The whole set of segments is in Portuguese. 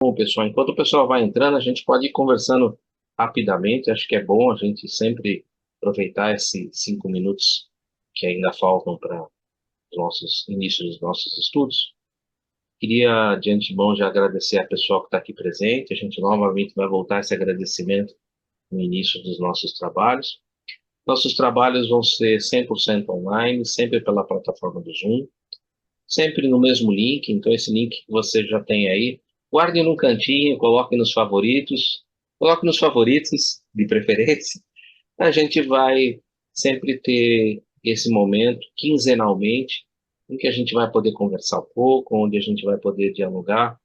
Bom, pessoal, enquanto o pessoal vai entrando, a gente pode ir conversando rapidamente. Acho que é bom a gente sempre aproveitar esses 5 minutos que ainda faltam para os nossos início dos nossos estudos. Queria, de antemão, já agradecer a pessoal que está aqui presente. A gente novamente vai voltar esse agradecimento no início dos nossos trabalhos. Nossos trabalhos vão ser 100% online, sempre pela plataforma do Zoom, sempre no mesmo link. Então, esse link que você já tem aí, guarde num cantinho, coloque nos favoritos, de preferência. A gente vai sempre ter esse momento, quinzenalmente, em que a gente vai poder conversar um pouco, onde a gente vai poder dialogar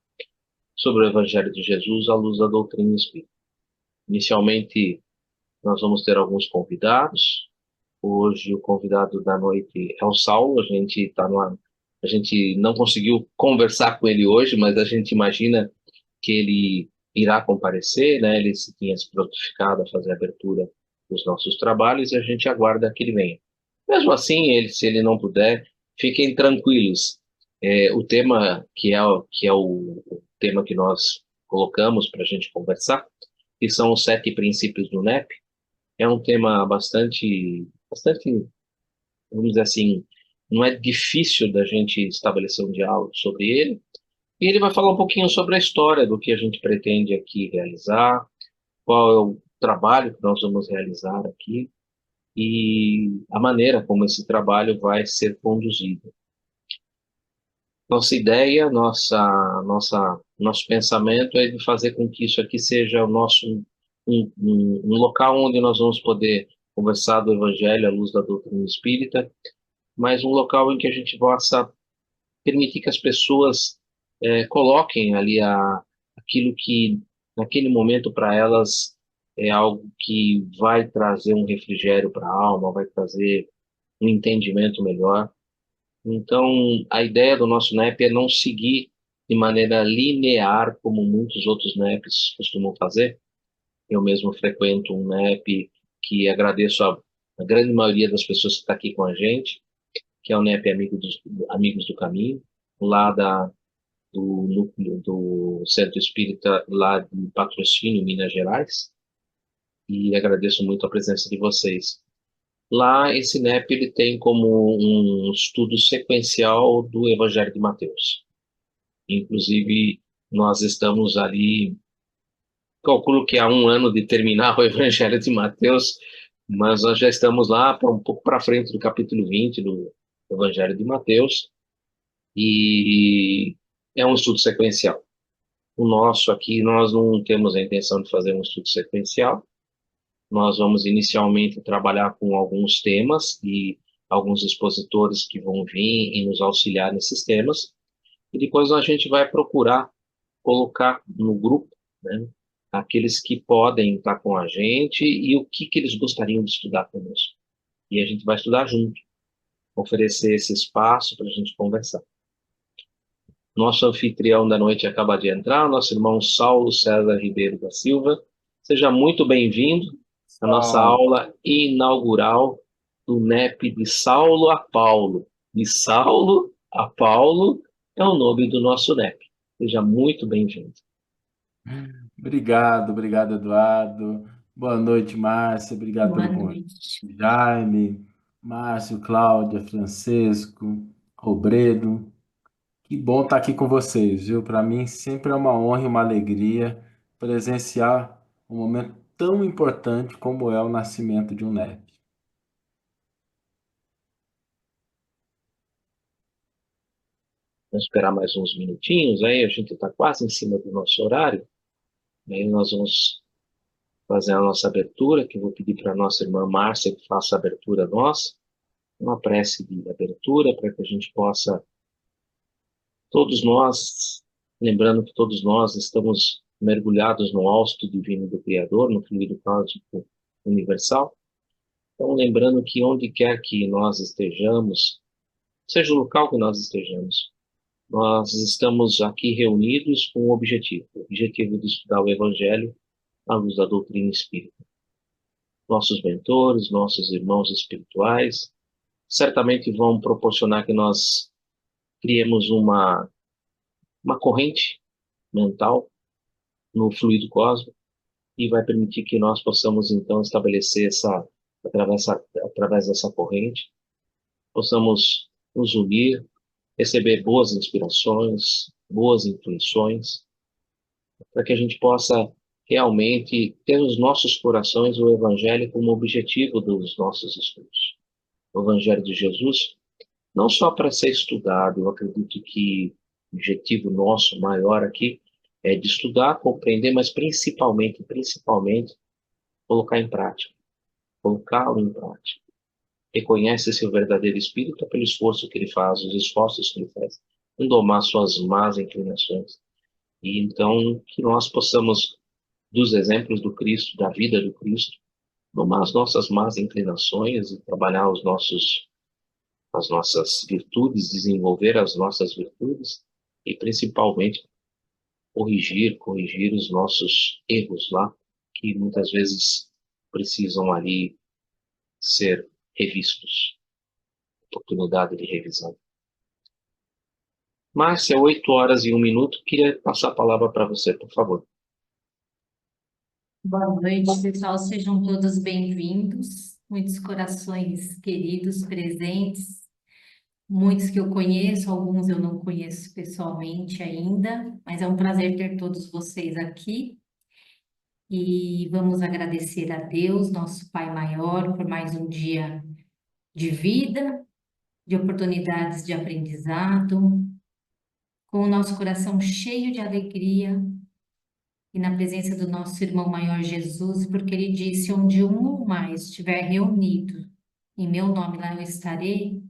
sobre o Evangelho de Jesus à luz da doutrina espírita. Inicialmente, nós vamos ter alguns convidados. Hoje o convidado da noite é o Saulo. A gente não conseguiu conversar com ele hoje, mas a gente imagina que ele irá comparecer, né? Ele se tinha se prontificado a fazer a abertura dos nossos trabalhos e a gente aguarda que ele venha. Mesmo assim, se ele não puder, fiquem tranquilos. O tema que é o tema que nós colocamos para a gente conversar, que são os 7 princípios do NEP, é um tema bastante, vamos dizer assim, não é difícil da gente estabelecer um diálogo sobre ele. E ele vai falar um pouquinho sobre a história do que a gente pretende aqui realizar, qual é o trabalho que nós vamos realizar aqui e a maneira como esse trabalho vai ser conduzido. Nossa ideia, nosso pensamento é de fazer com que isso aqui seja o nosso um local onde nós vamos poder conversar do Evangelho à luz da doutrina espírita, mas um local em que a gente possa permitir que as pessoas coloquem ali aquilo que naquele momento para elas é algo que vai trazer um refrigério para a alma, vai trazer um entendimento melhor. Então, a ideia do nosso NEP é não seguir de maneira linear, como muitos outros NEPs costumam fazer. Eu mesmo frequento um NEP que agradeço a grande maioria das pessoas que está aqui com a gente, que é o NEP Amigos do Caminho, lá do núcleo do Centro Espírita, lá de Patrocínio, Minas Gerais, e agradeço muito a presença de vocês. Lá, esse NEP ele tem como um estudo sequencial do Evangelho de Mateus. Inclusive, nós estamos ali, calculo que há um ano de terminar o Evangelho de Mateus, mas nós já estamos lá um pouco para frente do capítulo 20 do Evangelho de Mateus, e é um estudo sequencial. O nosso aqui, nós não temos a intenção de fazer um estudo sequencial. Nós vamos inicialmente trabalhar com alguns temas e alguns expositores que vão vir e nos auxiliar nesses temas, e depois a gente vai procurar colocar no grupo, né, aqueles que podem estar com a gente e o que eles gostariam de estudar conosco. E a gente vai estudar junto, oferecer esse espaço para a gente conversar. Nosso anfitrião da noite acaba de entrar, nosso irmão Saulo César Ribeiro da Silva. Seja muito bem-vindo à nossa Ah, aula inaugural do NEP de Saulo a Paulo. De Saulo a Paulo é o nome do nosso NEP. Seja muito bem-vindo. obrigado, Eduardo. Boa noite, Márcia. Obrigado Boa pelo convite. noite. Jaime, Márcio, Cláudia, Francesco, Robredo. Que bom estar aqui com vocês, viu? Para mim sempre é uma honra e uma alegria presenciar um momento tão importante como é o nascimento de um neto. Vamos esperar mais uns minutinhos, aí a gente está quase em cima do nosso horário. Aí nós vamos fazer a nossa abertura, que eu vou pedir para a nossa irmã Márcia que faça a abertura nossa, uma prece de abertura para que a gente possa, todos nós, lembrando que todos nós estamos mergulhados no hausto divino do Criador, no fluido cósmico universal. Então, lembrando que onde quer que nós estejamos, seja o local que nós estejamos, nós estamos aqui reunidos com um objetivo, o objetivo de estudar o Evangelho à luz da doutrina espírita. Nossos mentores, nossos irmãos espirituais, certamente vão proporcionar que nós criemos uma corrente mental no fluido cósmico e vai permitir que nós possamos, então, estabelecer através dessa corrente, possamos nos unir, receber boas inspirações, boas intuições, para que a gente possa realmente ter nos nossos corações o Evangelho como objetivo dos nossos estudos. O Evangelho de Jesus, não só para ser estudado, eu acredito que o objetivo nosso maior aqui é de estudar, compreender, mas principalmente, colocar em prática, colocá-lo em prática. Reconhece seu verdadeiro espírito pelo esforço que ele faz, os esforços que ele faz, em domar suas más inclinações. E então, que nós possamos, dos exemplos do Cristo, da vida do Cristo, domar as nossas más inclinações e trabalhar as nossas virtudes, desenvolver as nossas virtudes e principalmente corrigir os nossos erros lá, que muitas vezes precisam ali ser revistos, oportunidade de revisão. Márcia, 8h01, queria passar a palavra para você, por favor. Boa noite, pessoal. Sejam todos bem-vindos. Muitos corações queridos presentes, muitos que eu conheço, alguns eu não conheço pessoalmente ainda, mas é um prazer ter todos vocês aqui. E vamos agradecer a Deus, nosso Pai maior, por mais um dia de vida, de oportunidades de aprendizado, com o nosso coração cheio de alegria e na presença do nosso irmão maior Jesus, porque ele disse: onde um ou mais estiver reunido, em meu nome lá eu estarei.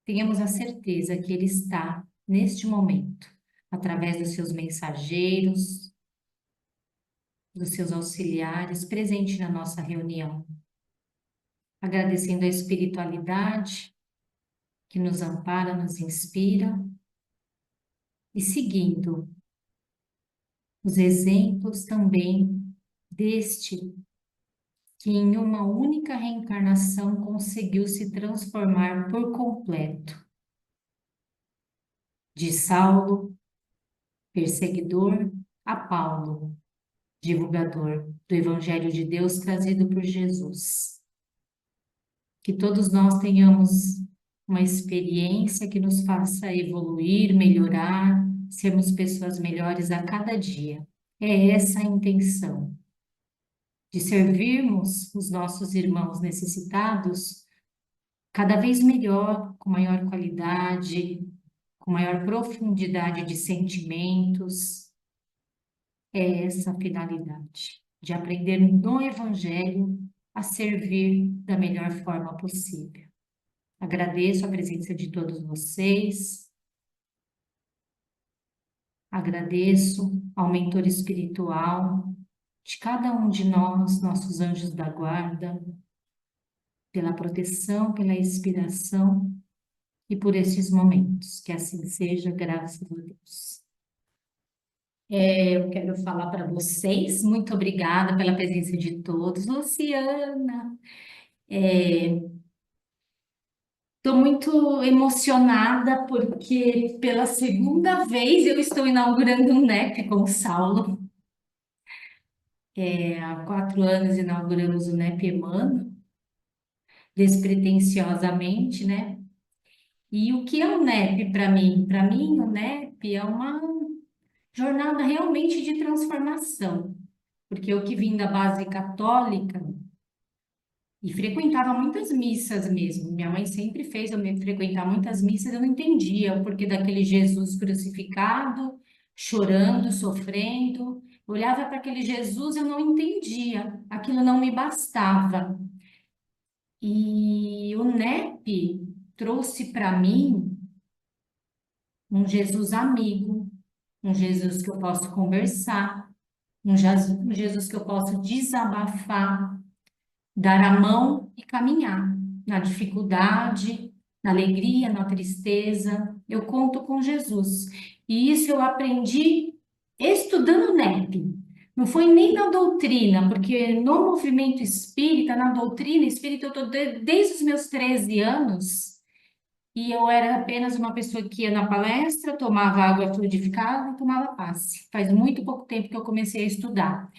Tenhamos a certeza que ele está neste momento, através dos seus mensageiros, dos seus auxiliares, presente na nossa reunião. Agradecendo a espiritualidade que nos ampara, nos inspira e seguindo os exemplos também deste que em uma única reencarnação conseguiu se transformar por completo. De Saulo, perseguidor, a Paulo, divulgador do Evangelho de Deus trazido por Jesus. Que todos nós tenhamos uma experiência que nos faça evoluir, melhorar, sermos pessoas melhores a cada dia. É essa a intenção, de servirmos os nossos irmãos necessitados cada vez melhor, com maior qualidade, com maior profundidade de sentimentos. É essa a finalidade, de aprender no Evangelho a servir da melhor forma possível. Agradeço a presença de todos vocês, agradeço ao mentor espiritual de cada um de nós, nossos anjos da guarda, pela proteção, pela inspiração e por esses momentos. Que assim seja, graças a Deus. Eu quero falar para vocês, muito obrigada pela presença de todos. Luciana, estou muito emocionada porque pela segunda vez eu estou inaugurando um NEP com o Saulo. Há 4 anos inauguramos o NEP Emmanuel, despretensiosamente, né? E o que é o NEP para mim? Para mim, o NEP é uma jornada realmente de transformação, porque eu que vim da base católica e frequentava muitas missas mesmo, minha mãe sempre fez eu me frequentar muitas missas, eu não entendia o porquê daquele Jesus crucificado, chorando, sofrendo, eu olhava para aquele Jesus, eu não entendia, aquilo não me bastava. E o NEP trouxe para mim um Jesus amigo, um Jesus que eu posso conversar, um Jesus que eu posso desabafar, dar a mão e caminhar na dificuldade, na alegria, na tristeza. Eu conto com Jesus. E isso eu aprendi estudando NEP. Não foi nem na doutrina, porque no movimento espírita, na doutrina espírita, eu estou desde os meus 13 anos e eu era apenas uma pessoa que ia na palestra, tomava água fluidificada e tomava passe. Faz muito pouco tempo que eu comecei a estudar.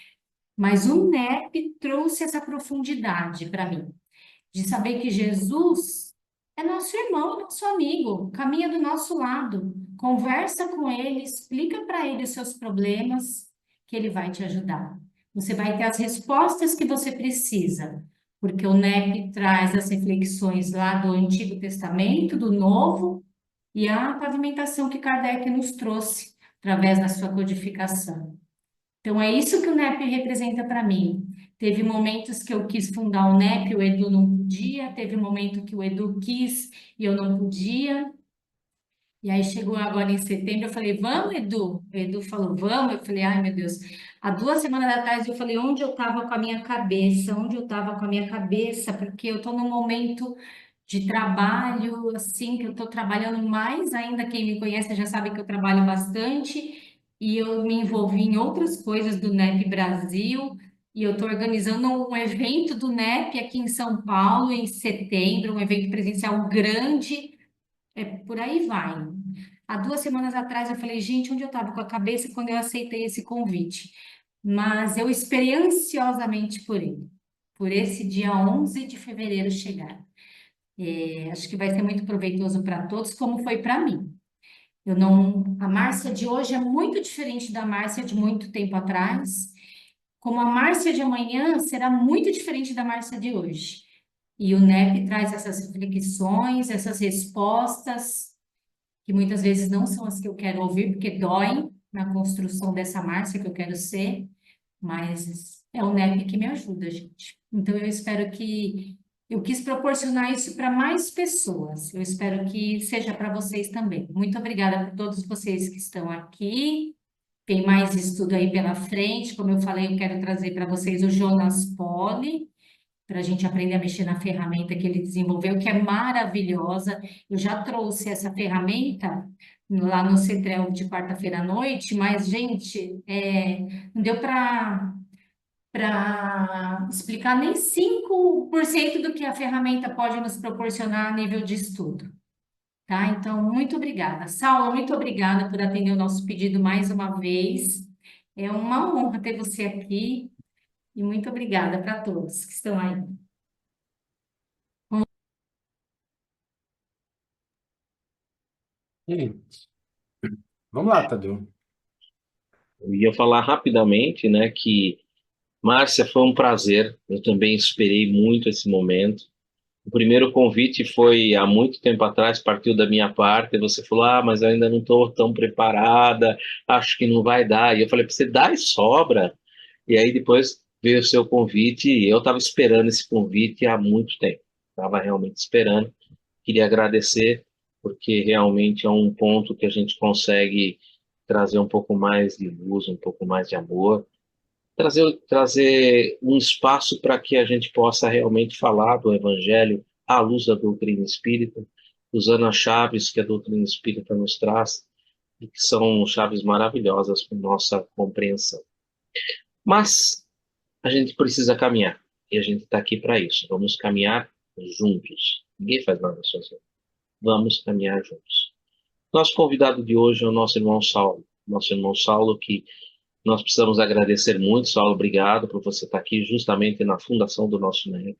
Mas o NEP trouxe essa profundidade para mim, de saber que Jesus é nosso irmão, nosso amigo, caminha do nosso lado, conversa com ele, explica para ele os seus problemas, que ele vai te ajudar. Você vai ter as respostas que você precisa, porque o NEP traz as reflexões lá do Antigo Testamento, do Novo, e a pavimentação que Kardec nos trouxe através da sua codificação. Então, é isso que o NEP representa para mim. Teve momentos que eu quis fundar o NEP, o Edu não podia, teve um momento que o Edu quis e eu não podia. E aí chegou agora em setembro, eu falei, vamos, Edu? O Edu falou, vamos. Eu falei, ai, meu Deus. Há 2 semanas atrás eu falei, onde eu estava com a minha cabeça? Onde eu estava com a minha cabeça? Porque eu estou num momento de trabalho, assim, que eu estou trabalhando mais ainda. Quem me conhece já sabe que eu trabalho bastante. E eu me envolvi em outras coisas do NEP Brasil. E eu estou organizando um evento do NEP aqui em São Paulo, em setembro, um evento presencial grande. É, por aí vai. Há 2 semanas atrás eu falei, gente, onde eu estava com a cabeça quando eu aceitei esse convite? Mas eu esperei ansiosamente por ele, por esse dia 11 de fevereiro chegar. Acho que vai ser muito proveitoso para todos, como foi para mim. Eu não, a Márcia de hoje é muito diferente da Márcia de muito tempo atrás, como a Márcia de amanhã será muito diferente da Márcia de hoje. E o NEP traz essas reflexões, essas respostas que muitas vezes não são as que eu quero ouvir, porque doem na construção dessa Márcia que eu quero ser, mas é o NEP que me ajuda, gente. Então, eu espero que. Eu quis proporcionar isso para mais pessoas. Eu espero que seja para vocês também. Muito obrigada por todos vocês que estão aqui. Tem mais estudo aí pela frente. Como eu falei, eu quero trazer para vocês o Jonas Poli, para a gente aprender a mexer na ferramenta que ele desenvolveu, que é maravilhosa. Eu já trouxe essa ferramenta lá no Cetrel de quarta-feira à noite, mas, gente, não deu para explicar nem 5% do que a ferramenta pode nos proporcionar a nível de estudo, tá? Então, muito obrigada. Saulo, muito obrigada por atender o nosso pedido mais uma vez. É uma honra ter você aqui e muito obrigada para todos que estão aí. E vamos lá, Tadeu. Eu ia falar rapidamente, né, que Márcia, foi um prazer. Eu também esperei muito esse momento. O primeiro convite foi há muito tempo atrás, partiu da minha parte. E você falou: ah, mas eu ainda não estou tão preparada, acho que não vai dar. E eu falei: para você dá e sobra. E aí depois veio o seu convite. E eu estava esperando esse convite há muito tempo. Estava realmente esperando. Queria agradecer, porque realmente é um ponto que a gente consegue trazer um pouco mais de luz, um pouco mais de amor, trazer um espaço para que a gente possa realmente falar do Evangelho à luz da doutrina espírita, usando as chaves que a doutrina espírita nos traz, e que são chaves maravilhosas para nossa compreensão. Mas a gente precisa caminhar, e a gente está aqui para isso. Vamos caminhar juntos. Ninguém faz nada sozinho. Vamos caminhar juntos. Nosso convidado de hoje é o nosso irmão Saulo. Nosso irmão Saulo, que nós precisamos agradecer muito. Saulo, obrigado por você estar aqui justamente na fundação do nosso NEP.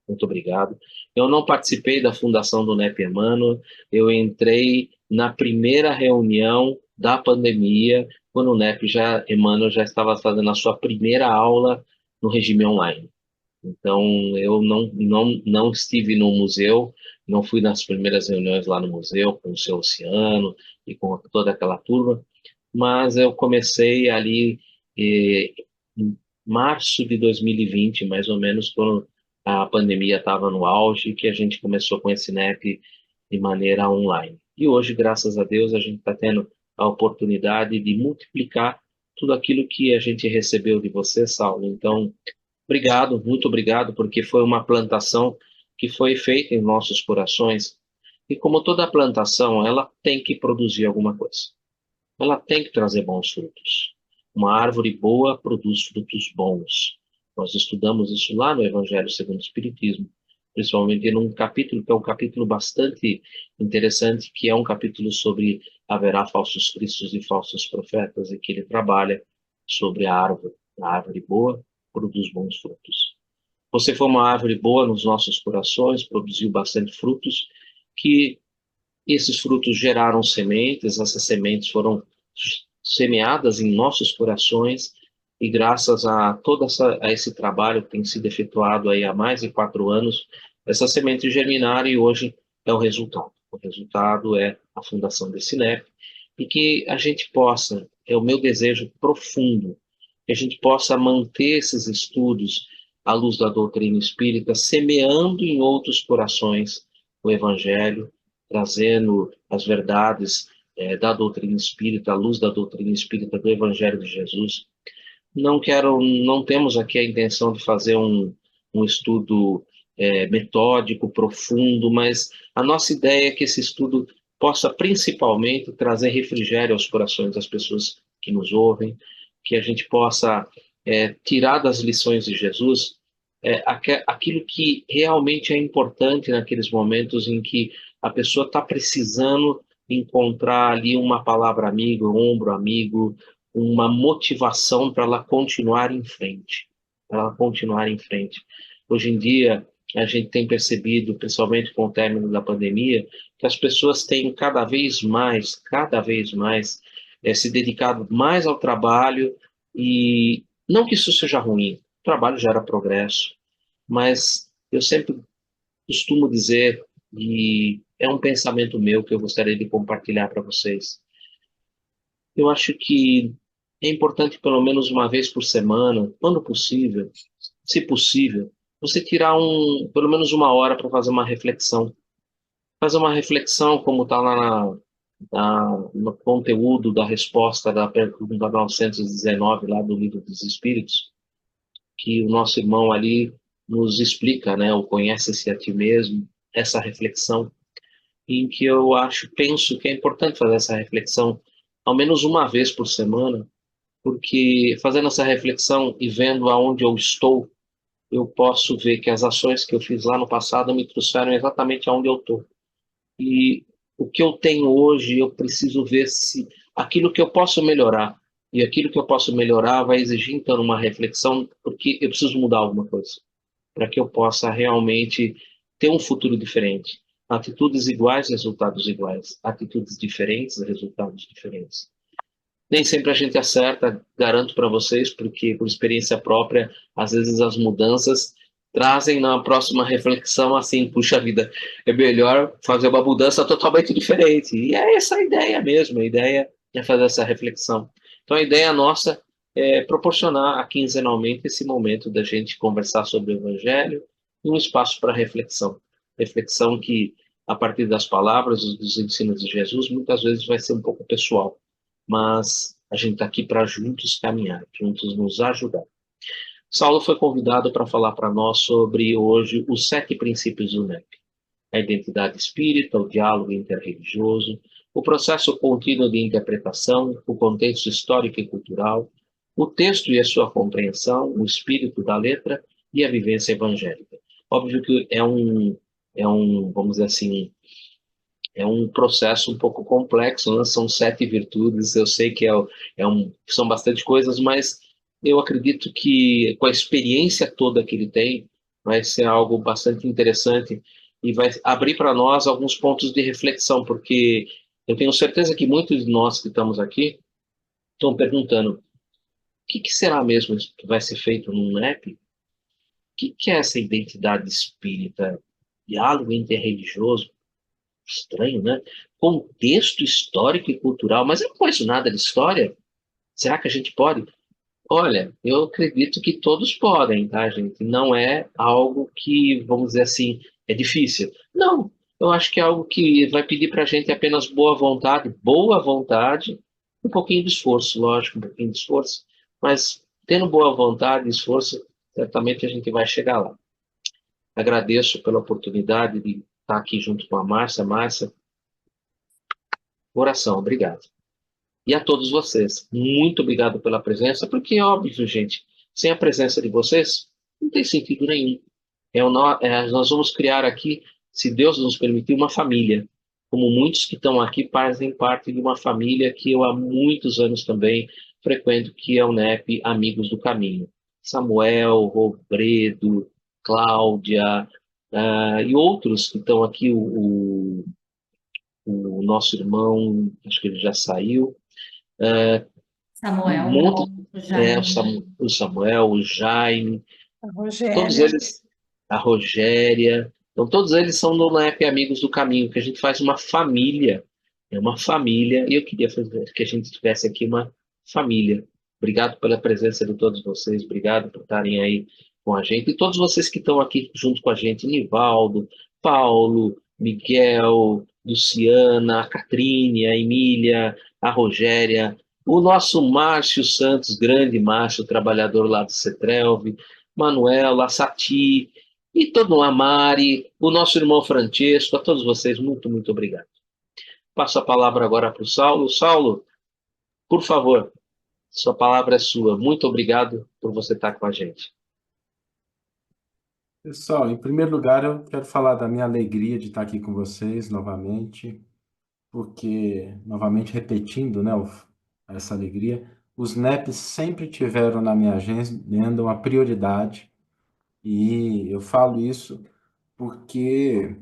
Muito obrigado. Eu não participei da fundação do NEP Emmanuel, eu entrei na primeira reunião da pandemia, quando o NEP Emmanuel já estava fazendo a sua primeira aula no regime online. Então, eu não estive no museu, não fui nas primeiras reuniões lá no museu com o seu Oceano e com toda aquela turma, mas eu comecei ali em março de 2020, mais ou menos, quando a pandemia estava no auge, que a gente começou com esse NEP de maneira online. E hoje, graças a Deus, a gente está tendo a oportunidade de multiplicar tudo aquilo que a gente recebeu de você, Saulo. Então, obrigado, muito obrigado, porque foi uma plantação que foi feita em nossos corações. E como toda plantação, ela tem que produzir alguma coisa. Ela tem que trazer bons frutos. Uma árvore boa produz frutos bons. Nós estudamos isso lá no Evangelho segundo o Espiritismo. principalmente num capítulo que é um capítulo bastante interessante, que é um capítulo sobre haverá falsos cristos e falsos profetas, e que ele trabalha sobre a árvore boa produz bons frutos. Você foi uma árvore boa nos nossos corações, produziu bastante frutos, que esses frutos geraram sementes, essas sementes foram semeadas em nossos corações, e graças a a esse trabalho que tem sido efetuado aí há mais de 4 anos, essas sementes germinaram e hoje é o resultado. O resultado é a fundação desse NEP, e que a gente possa, é o meu desejo profundo, que a gente possa manter esses estudos à luz da doutrina espírita, semeando em outros corações o Evangelho, trazendo as verdades da doutrina espírita, à luz da doutrina espírita do Evangelho de Jesus. Não temos aqui a intenção de fazer um estudo metódico, profundo, mas a nossa ideia é que esse estudo possa principalmente trazer refrigério aos corações das pessoas que nos ouvem, que a gente possa tirar das lições de Jesus aquilo que realmente é importante naqueles momentos em que a pessoa está precisando encontrar ali uma palavra amiga, um ombro amigo, uma motivação para ela continuar em frente, para ela continuar em frente. Hoje em dia, a gente tem percebido, principalmente com o término da pandemia, que as pessoas têm cada vez mais, se dedicado mais ao trabalho, e não que isso seja ruim, o trabalho gera progresso, mas eu sempre costumo dizer, e é um pensamento meu que eu gostaria de compartilhar para vocês. Eu acho que é importante pelo menos uma vez por semana, quando possível, se possível, você tirar pelo menos uma hora para fazer uma reflexão. Fazer uma reflexão como está lá no conteúdo da resposta da pergunta 919 lá do Livro dos Espíritos, que o nosso irmão ali nos explica, né, o conhece-se a ti mesmo, essa reflexão, em que penso que é importante fazer essa reflexão ao menos uma vez por semana, porque fazendo essa reflexão e vendo aonde eu estou, eu posso ver que as ações que eu fiz lá no passado me trouxeram exatamente aonde eu estou. E o que eu tenho hoje, eu preciso ver se aquilo que eu posso melhorar, e aquilo que eu posso melhorar vai exigir então uma reflexão, porque eu preciso mudar alguma coisa, para que eu possa realmente ter um futuro diferente. Atitudes iguais, resultados iguais. Atitudes diferentes, resultados diferentes. Nem sempre a gente acerta, garanto para vocês, porque por experiência própria, às vezes as mudanças trazem na próxima reflexão assim, puxa vida, é melhor fazer uma mudança totalmente diferente. E é essa a ideia mesmo, a ideia é fazer essa reflexão. Então a ideia nossa é proporcionar quinzenalmente esse momento da gente conversar sobre o Evangelho e um espaço para reflexão. Reflexão que, a partir das palavras, dos ensinos de Jesus, muitas vezes vai ser um pouco pessoal, mas a gente está aqui para juntos caminhar, juntos nos ajudar. Saulo foi convidado para falar para nós sobre hoje os 7 princípios do NEP: a identidade espírita, o diálogo interreligioso, o processo contínuo de interpretação, o contexto histórico e cultural, o texto e a sua compreensão, o espírito da letra e a vivência evangélica. Óbvio que vamos dizer assim, é um processo um pouco complexo, né? São 7 virtudes, eu sei que são bastante coisas, mas eu acredito que com a experiência toda que ele tem, vai ser algo bastante interessante e vai abrir para nós alguns pontos de reflexão, porque eu tenho certeza que muitos de nós que estamos aqui estão perguntando: o que será mesmo que vai ser feito num NEP? O que é essa identidade espírita? Diálogo interreligioso? Estranho, né? Contexto histórico e cultural, mas eu não conheço nada de história. Será que a gente pode? Olha, eu acredito que todos podem, tá, gente? Não é algo que, vamos dizer assim, é difícil. Não, eu acho que é algo que vai pedir para a gente apenas boa vontade, um pouquinho de esforço, lógico, um pouquinho de esforço, mas tendo boa vontade e esforço, certamente a gente vai chegar lá. Agradeço pela oportunidade de estar aqui junto com a Márcia. Márcia, coração, obrigado. E a todos vocês, muito obrigado pela presença, porque é óbvio, gente, sem a presença de vocês, não tem sentido nenhum. Nós vamos criar aqui, se Deus nos permitir, uma família. Como muitos que estão aqui fazem parte de uma família que eu há muitos anos também frequento, que é o NEP Amigos do Caminho. Samuel, Robredo, Cláudia, e outros que estão aqui, o nosso irmão, acho que ele já saiu, um Samuel, monte, o Jaime. O Samuel, o Jaime, A todos Rogéria. eles, a Rogéria, então todos eles são do NEP Amigos do Caminho, que a gente faz uma família, é uma família, e eu queria fazer que a gente tivesse aqui uma família. Obrigado pela presença de todos vocês, obrigado por estarem aí com a gente, e todos vocês que estão aqui junto com a gente, Nivaldo, Paulo, Miguel, Luciana, a Catrine, a Emília, a Rogéria, o nosso Márcio Santos, grande Márcio, trabalhador lá do CETRELV, Manuela, a Sati e todo a Mari, o nosso irmão Francesco, a todos vocês, muito, muito obrigado. Passo a palavra agora para o Saulo. Saulo, por favor, sua palavra é sua. Muito obrigado por você estar com a gente. Pessoal, em primeiro lugar, eu quero falar da minha alegria de estar aqui com vocês novamente, porque, novamente repetindo, né, essa alegria, os NEPs sempre tiveram na minha agenda uma prioridade, e eu falo isso porque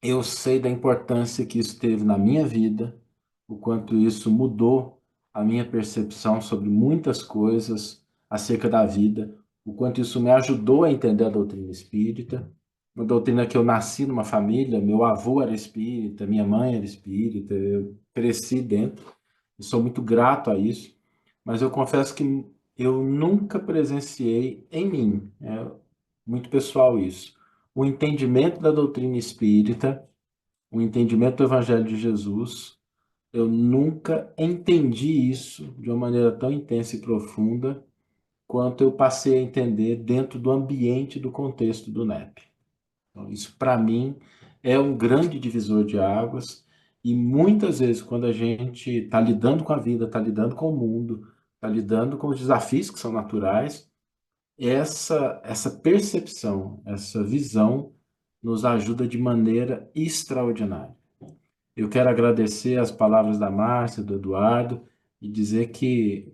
eu sei da importância que isso teve na minha vida, o quanto isso mudou a minha percepção sobre muitas coisas acerca da vida, o quanto isso me ajudou a entender a doutrina espírita, uma doutrina que eu nasci numa família, meu avô era espírita, minha mãe era espírita, eu cresci dentro, e sou muito grato a isso, mas eu confesso que eu nunca presenciei em mim, é muito pessoal isso, o entendimento da doutrina espírita, o entendimento do Evangelho de Jesus. Eu nunca entendi isso de uma maneira tão intensa e profunda quanto eu passei a entender dentro do ambiente, do contexto do NEP. Então, isso, para mim, é um grande divisor de águas, e muitas vezes, quando a gente está lidando com a vida, está lidando com o mundo, está lidando com os desafios que são naturais, essa percepção, essa visão nos ajuda de maneira extraordinária. Eu quero agradecer as palavras da Márcia, do Eduardo, e dizer que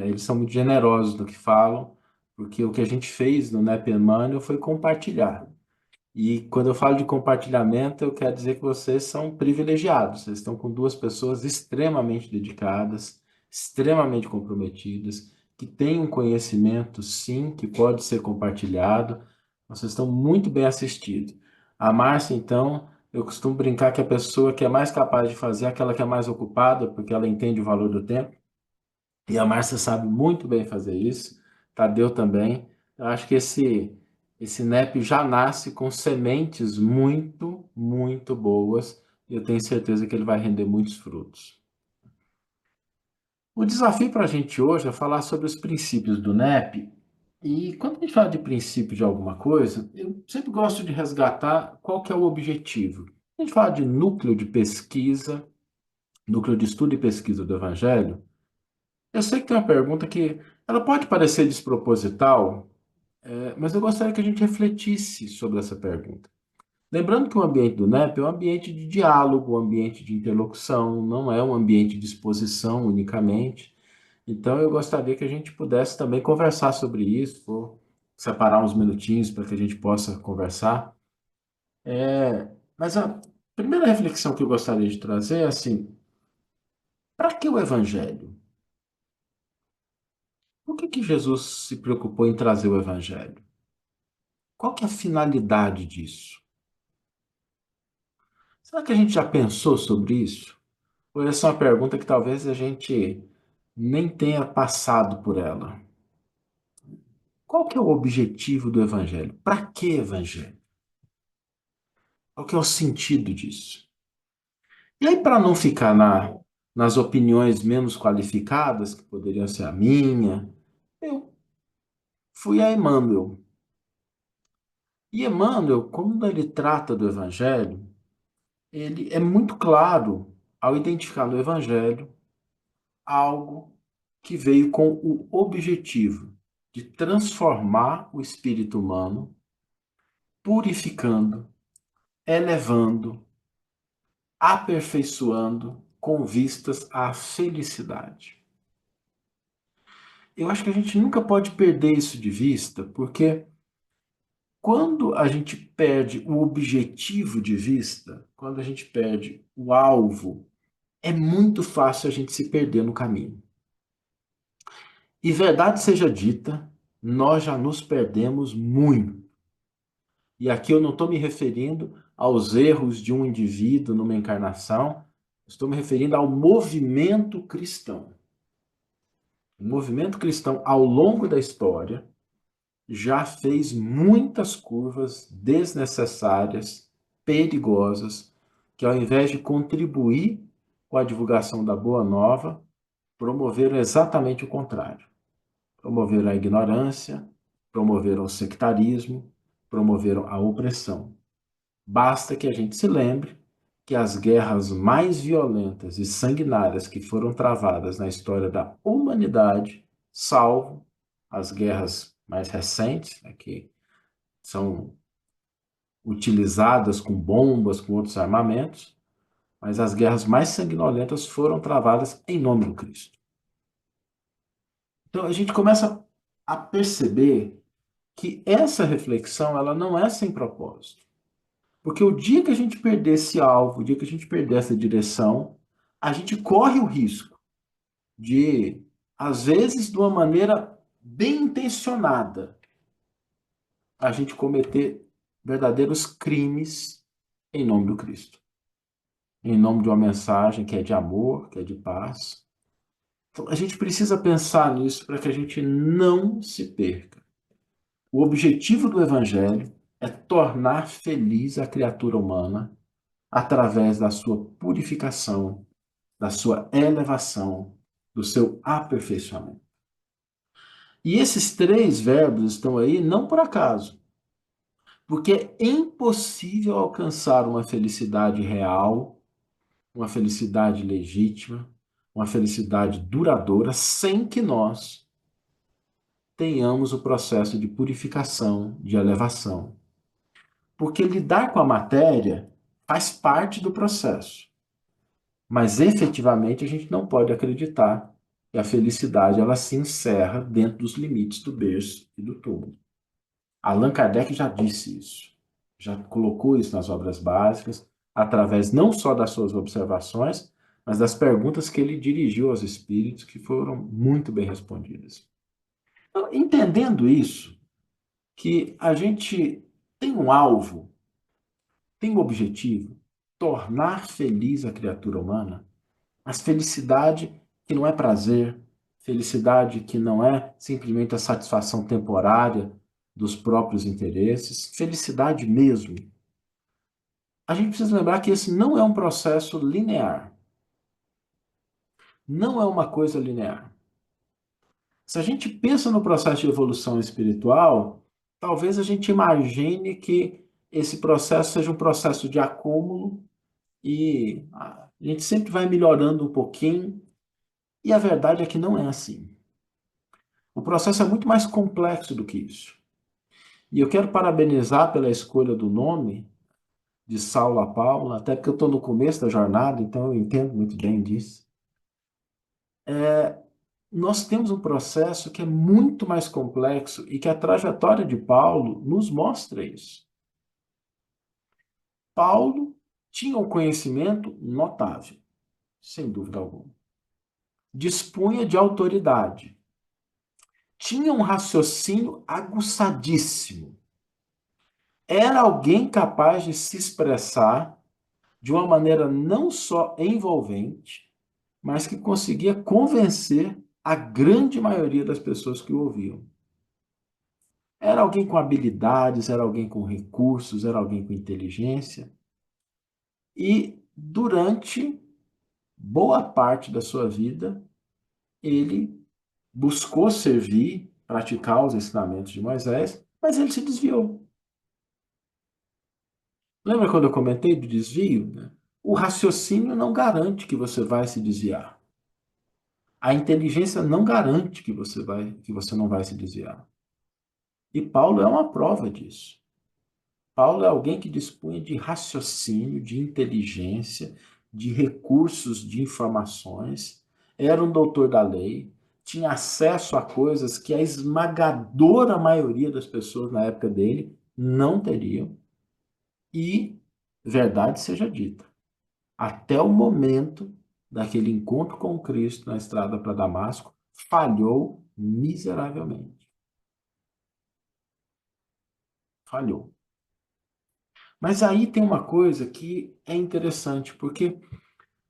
eles são muito generosos no que falam, porque o que a gente fez no NEP Emmanuel foi compartilhar. E quando eu falo de compartilhamento, eu quero dizer que vocês são privilegiados. Vocês estão com duas pessoas extremamente dedicadas, extremamente comprometidas, que têm um conhecimento, sim, que pode ser compartilhado. Vocês estão muito bem assistidos. A Márcia, então, eu costumo brincar que a pessoa que é mais capaz de fazer é aquela que é mais ocupada, porque ela entende o valor do tempo. E a Márcia sabe muito bem fazer isso. Tadeu também. Eu acho que esse NEP já nasce com sementes muito, muito boas. E eu tenho certeza que ele vai render muitos frutos. O desafio para a gente hoje é falar sobre os princípios do NEP. E quando a gente fala de princípio de alguma coisa, eu sempre gosto de resgatar qual que é o objetivo. A gente fala de núcleo de pesquisa, núcleo de estudo e pesquisa do Evangelho. Eu sei que tem uma pergunta que ela pode parecer desproposital, mas eu gostaria que a gente refletisse sobre essa pergunta. Lembrando que o ambiente do NEP é um ambiente de diálogo, um ambiente de interlocução, não é um ambiente de exposição unicamente. Então, eu gostaria que a gente pudesse também conversar sobre isso, vou separar uns minutinhos para que a gente possa conversar. Mas a primeira reflexão que eu gostaria de trazer é assim: para que o Evangelho? Por que Jesus se preocupou em trazer o Evangelho? Qual que é a finalidade disso? Será que a gente já pensou sobre isso? Ou essa é uma pergunta que talvez a gente nem tenha passado por ela? Qual que é o objetivo do Evangelho? Para que Evangelho? Qual que é o sentido disso? E aí, para não ficar nas opiniões menos qualificadas, que poderiam ser a minha, eu fui a Emmanuel. E Emmanuel, quando ele trata do Evangelho, ele é muito claro ao identificar no Evangelho algo que veio com o objetivo de transformar o espírito humano purificando, elevando, aperfeiçoando com vistas à felicidade. Eu acho que a gente nunca pode perder isso de vista, porque quando a gente perde o objetivo de vista, quando a gente perde o alvo, é muito fácil a gente se perder no caminho. E verdade seja dita, nós já nos perdemos muito. E aqui eu não estou me referindo aos erros de um indivíduo numa encarnação, estou me referindo ao movimento cristão. O movimento cristão, ao longo da história, já fez muitas curvas desnecessárias, perigosas, que ao invés de contribuir com a divulgação da Boa Nova, promoveram exatamente o contrário. Promoveram a ignorância, promoveram o sectarismo, promoveram a opressão. Basta que a gente se lembre que as guerras mais violentas e sanguinárias que foram travadas na história da humanidade, salvo as guerras mais recentes, que são utilizadas com bombas, com outros armamentos, mas as guerras mais sanguinolentas foram travadas em nome do Cristo. Então a gente começa a perceber que essa reflexão ela não é sem propósito. Porque o dia que a gente perder esse alvo, o dia que a gente perder essa direção, a gente corre o risco de, às vezes, de uma maneira bem intencionada, a gente cometer verdadeiros crimes em nome do Cristo. Em nome de uma mensagem que é de amor, que é de paz. Então, a gente precisa pensar nisso para que a gente não se perca. O objetivo do Evangelho é tornar feliz a criatura humana através da sua purificação, da sua elevação, do seu aperfeiçoamento. E esses três verbos estão aí não por acaso, porque é impossível alcançar uma felicidade real, uma felicidade legítima, uma felicidade duradoura, sem que nós tenhamos o processo de purificação, de elevação. Porque lidar com a matéria faz parte do processo. Mas efetivamente a gente não pode acreditar que a felicidade ela se encerra dentro dos limites do berço e do túmulo. Allan Kardec já disse isso, já colocou isso nas obras básicas, através não só das suas observações, mas das perguntas que ele dirigiu aos espíritos, que foram muito bem respondidas. Então, entendendo isso, que a gente tem um alvo, tem um objetivo, tornar feliz a criatura humana, mas felicidade que não é prazer, felicidade que não é simplesmente a satisfação temporária dos próprios interesses, felicidade mesmo. A gente precisa lembrar que esse não é um processo linear. Não é uma coisa linear. Se a gente pensa no processo de evolução espiritual, talvez a gente imagine que esse processo seja um processo de acúmulo e a gente sempre vai melhorando um pouquinho, e a verdade é que não é assim. O processo é muito mais complexo do que isso. E eu quero parabenizar pela escolha do nome de Saulo a Paulo, até porque eu estou no começo da jornada, então eu entendo muito bem disso. Nós temos um processo que é muito mais complexo e que a trajetória de Paulo nos mostra isso. Paulo tinha um conhecimento notável, sem dúvida alguma. Dispunha de autoridade. Tinha um raciocínio aguçadíssimo. Era alguém capaz de se expressar de uma maneira não só envolvente, mas que conseguia convencer a grande maioria das pessoas que o ouviam. Era alguém com habilidades, era alguém com recursos, era alguém com inteligência. E durante boa parte da sua vida, ele buscou servir, praticar os ensinamentos de Moisés, mas ele se desviou. Lembra quando eu comentei do desvio, né? O raciocínio não garante que você vai se desviar. A inteligência não garante que você não vai se desviar. E Paulo é uma prova disso. Paulo é alguém que dispunha de raciocínio, de inteligência, de recursos, de informações, era um doutor da lei, tinha acesso a coisas que a esmagadora maioria das pessoas na época dele não teriam. E, verdade seja dita, até o momento daquele encontro com Cristo na estrada para Damasco, falhou miseravelmente. Falhou. Mas aí tem uma coisa que é interessante, porque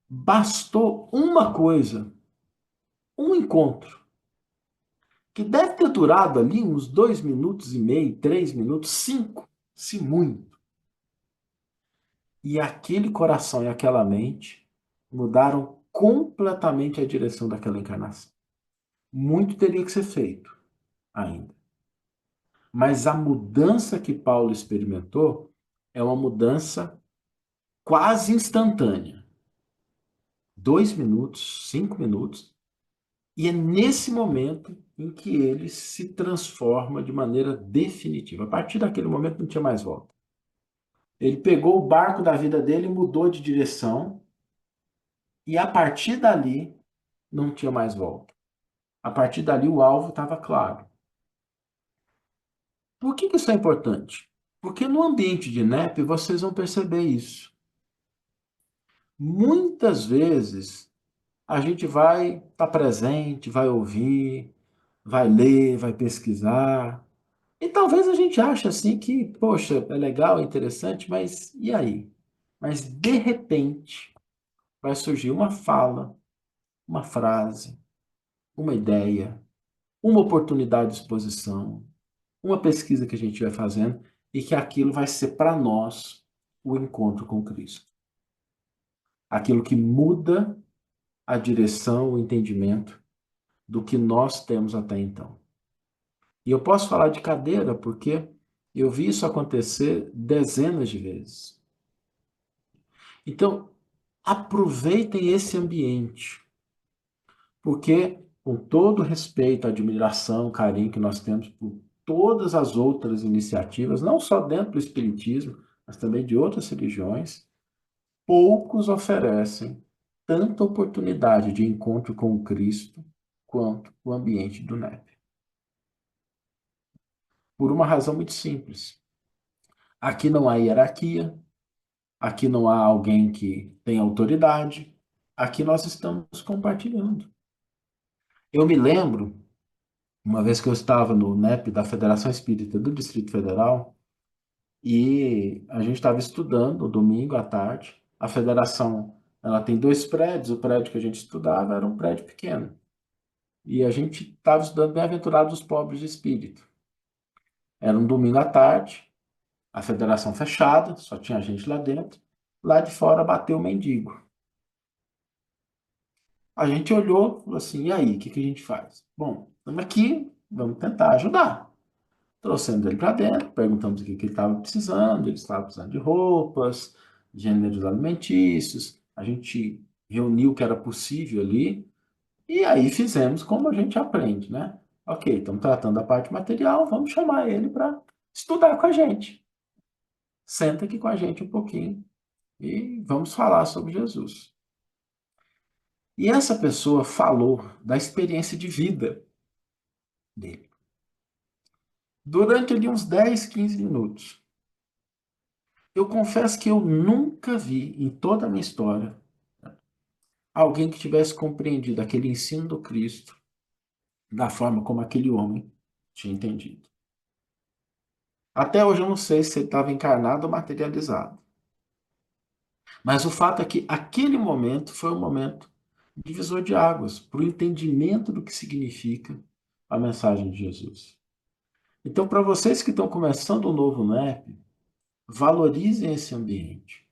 bastou uma coisa, um encontro, que deve ter durado ali uns 2 minutos e meio, 3 minutos, 5, se muito. E aquele coração e aquela mente mudaram completamente a direção daquela encarnação. Muito teria que ser feito ainda. Mas a mudança que Paulo experimentou é uma mudança quase instantânea. 2 minutos, 5 minutos, e é nesse momento em que ele se transforma de maneira definitiva. A partir daquele momento não tinha mais volta. Ele pegou o barco da vida dele, mudou de direção, e a partir dali não tinha mais volta. A partir dali o alvo estava claro. Por que isso é importante? Porque no ambiente de NEP vocês vão perceber isso. Muitas vezes a gente vai estar presente, vai ouvir, vai ler, vai pesquisar. E talvez a gente ache assim que, poxa, é legal, é interessante, mas e aí? Mas de repente vai surgir uma fala, uma frase, uma ideia, uma oportunidade de exposição, uma pesquisa que a gente vai fazendo e que aquilo vai ser para nós o encontro com Cristo. Aquilo que muda a direção, o entendimento do que nós temos até então. E eu posso falar de cadeira porque eu vi isso acontecer dezenas de vezes. Então, aproveitem esse ambiente, porque com todo respeito, admiração, carinho que nós temos por todas as outras iniciativas, não só dentro do espiritismo, mas também de outras religiões, poucos oferecem tanta oportunidade de encontro com o Cristo quanto o ambiente do NEP. Por uma razão muito simples. Aqui não há hierarquia, aqui não há alguém que tem autoridade, aqui nós estamos compartilhando. Eu me lembro, uma vez que eu estava no NEP da Federação Espírita do Distrito Federal, e a gente estava estudando domingo à tarde. A federação, ela tem 2 prédios, o prédio que a gente estudava era um prédio pequeno. E a gente estava estudando Bem-aventurados os pobres de espírito. Era um domingo à tarde, a federação fechada, só tinha gente lá dentro. Lá de fora bateu o mendigo. A gente olhou e falou assim: e aí, o que a gente faz? Bom, estamos aqui, vamos tentar ajudar. Trouxemos ele para dentro, perguntamos o que ele estava precisando, ele estava precisando de roupas, gêneros alimentícios. A gente reuniu o que era possível ali e aí fizemos como a gente aprende, né? Ok, estamos tratando da parte material, vamos chamar ele para estudar com a gente. Senta aqui com a gente um pouquinho e vamos falar sobre Jesus. E essa pessoa falou da experiência de vida dele. Durante ali uns 10, 15 minutos. Eu confesso que eu nunca vi em toda a minha história alguém que tivesse compreendido aquele ensino do Cristo da forma como aquele homem tinha entendido. Até hoje eu não sei se ele estava encarnado ou materializado. Mas o fato é que aquele momento foi um momento divisor de águas para o entendimento do que significa a mensagem de Jesus. Então, para vocês que estão começando um novo NEP, valorizem esse ambiente,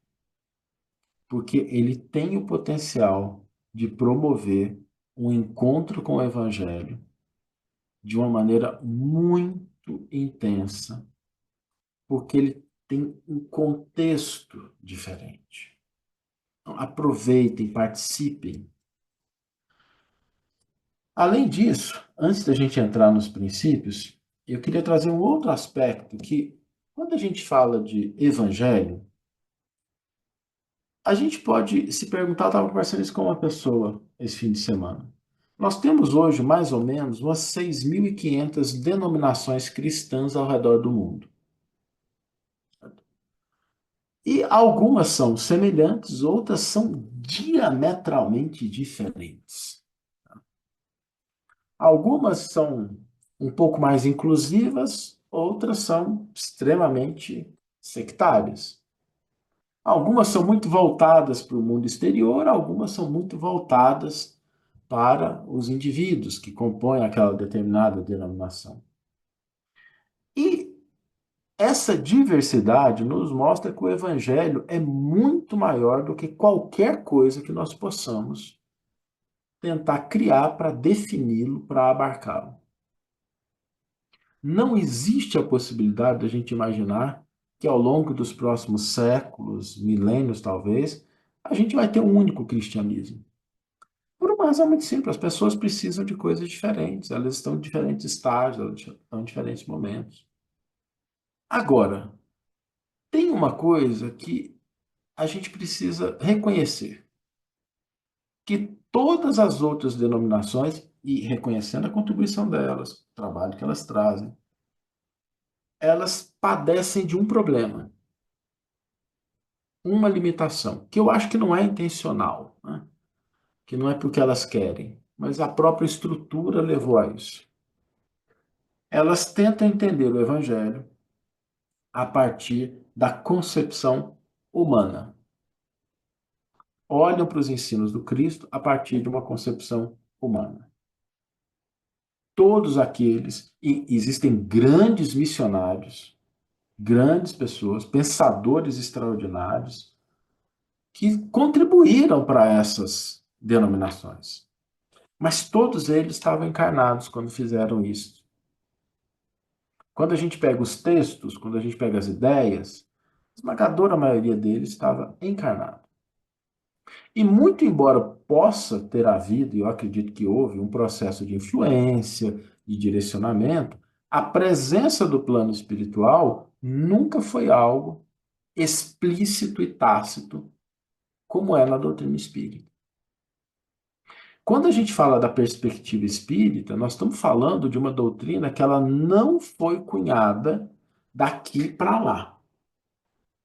porque ele tem o potencial de promover um encontro com o Evangelho de uma maneira muito intensa, porque ele tem um contexto diferente. Então, aproveitem, participem. Além disso, antes da gente entrar nos princípios, eu queria trazer um outro aspecto que Quando a gente fala de evangelho, a gente pode se perguntar, eu estava conversando isso com uma pessoa esse fim de semana. Nós temos hoje mais ou menos umas 6.500 denominações cristãs ao redor do mundo. E algumas são semelhantes, outras são diametralmente diferentes. Algumas são um pouco mais inclusivas, outras são extremamente sectárias. Algumas são muito voltadas para o mundo exterior, algumas são muito voltadas para os indivíduos que compõem aquela determinada denominação. E essa diversidade nos mostra que o Evangelho é muito maior do que qualquer coisa que nós possamos tentar criar para defini-lo, para abarcá-lo. Não existe a possibilidade de a gente imaginar que ao longo dos próximos séculos, milênios talvez, a gente vai ter um único cristianismo. Por uma razão muito simples, as pessoas precisam de coisas diferentes, elas estão em diferentes estágios, elas estão em diferentes momentos. Agora, tem uma coisa que a gente precisa reconhecer, que todas as outras denominações, e reconhecendo a contribuição delas, o trabalho que elas trazem, elas padecem de um problema, uma limitação, que eu acho que não é intencional, né? Que não é porque elas querem, mas a própria estrutura levou a isso. Elas tentam entender o Evangelho a partir da concepção humana. Olham para os ensinos do Cristo a partir de uma concepção humana. Todos aqueles, e existem grandes missionários, grandes pessoas, pensadores extraordinários, que contribuíram para essas denominações. Mas todos eles estavam encarnados quando fizeram isso. Quando a gente pega os textos, quando a gente pega as ideias, a esmagadora maioria deles estava encarnado. E muito embora possa ter havido, e eu acredito que houve, um processo de influência, de direcionamento, a presença do plano espiritual nunca foi algo explícito e tácito, como é na doutrina espírita. Quando a gente fala da perspectiva espírita, nós estamos falando de uma doutrina que ela não foi cunhada daqui para lá.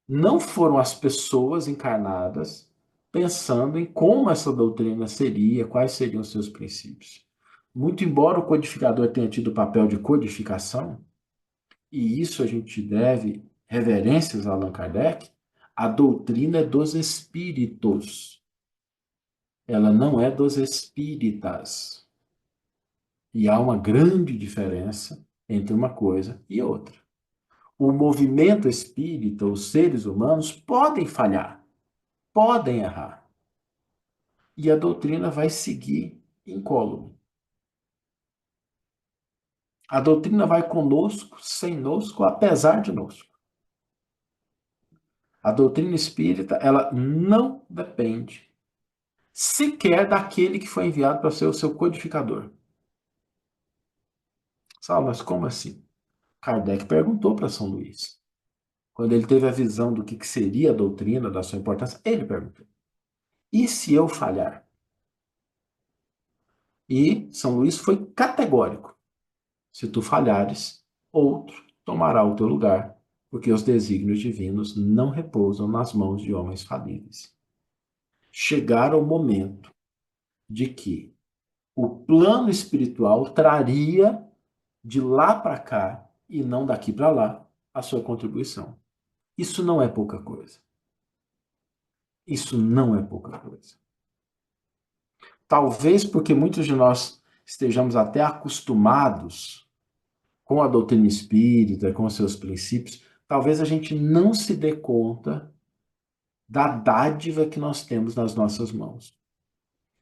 Não foram as pessoas encarnadas pensando em como essa doutrina seria, quais seriam os seus princípios. Muito embora o codificador tenha tido o papel de codificação, e isso a gente deve reverências a Allan Kardec, a doutrina é dos espíritos. Ela não é dos espíritas. E há uma grande diferença entre uma coisa e outra. O movimento espírita, os seres humanos, podem falhar, podem errar. E a doutrina vai seguir incólume. A doutrina vai conosco, sem nosco, apesar de nosco. A doutrina espírita, ela não depende sequer daquele que foi enviado para ser o seu codificador. Saulo, mas como assim? Kardec perguntou para São Luís. Quando ele teve a visão do que seria a doutrina, da sua importância, ele perguntou: e se eu falhar? E São Luís foi categórico: se tu falhares, outro tomará o teu lugar, porque os desígnios divinos não repousam nas mãos de homens falíveis. Chegara o momento de que o plano espiritual traria de lá para cá, e não daqui para lá, a sua contribuição. Isso não é pouca coisa. Isso não é pouca coisa. Talvez porque muitos de nós estejamos até acostumados com a doutrina espírita, com seus princípios, talvez a gente não se dê conta da dádiva que nós temos nas nossas mãos.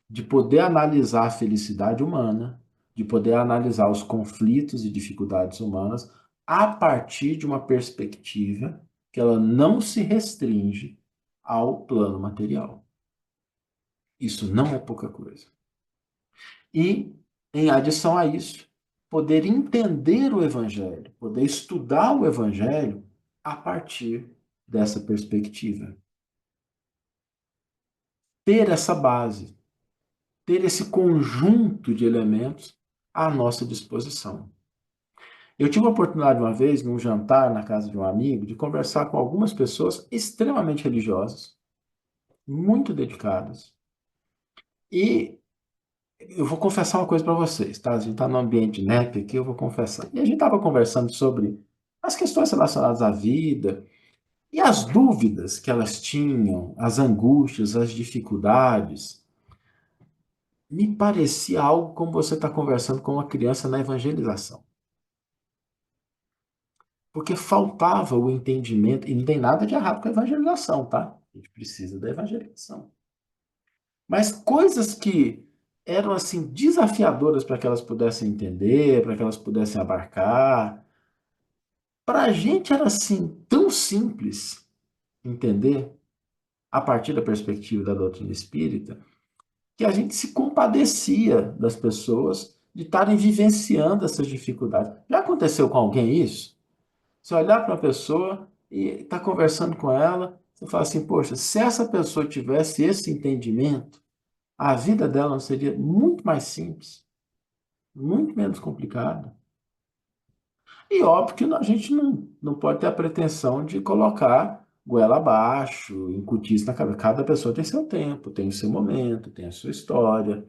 De poder analisar a felicidade humana, de poder analisar os conflitos e dificuldades humanas a partir de uma perspectiva que ela não se restringe ao plano material. Isso não é pouca coisa. E, em adição a isso, poder entender o Evangelho, poder estudar o Evangelho a partir dessa perspectiva. Ter essa base, ter esse conjunto de elementos à nossa disposição. Eu tive a oportunidade uma vez, num jantar na casa de um amigo, de conversar com algumas pessoas extremamente religiosas, muito dedicadas. E eu vou confessar uma coisa para vocês, tá? A gente está no ambiente NEP aqui, eu vou confessar. E a gente estava conversando sobre as questões relacionadas à vida e as dúvidas que elas tinham, as angústias, as dificuldades. Me parecia algo como você está conversando com uma criança na evangelização. Porque faltava o entendimento, e não tem nada de errado com a evangelização, tá? A gente precisa da evangelização. Mas coisas que eram assim desafiadoras para que elas pudessem entender, para que elas pudessem abarcar. Para a gente era assim tão simples entender a partir da perspectiva da doutrina espírita, que a gente se compadecia das pessoas de estarem vivenciando essas dificuldades. Já aconteceu com alguém isso? Você olhar para uma pessoa e está conversando com ela, você fala assim, poxa, se essa pessoa tivesse esse entendimento, a vida dela não seria muito mais simples, muito menos complicada. E óbvio que a gente não pode ter a pretensão de colocar goela abaixo, incutir isso na cabeça. Cada pessoa tem seu tempo, tem o seu momento, tem a sua história.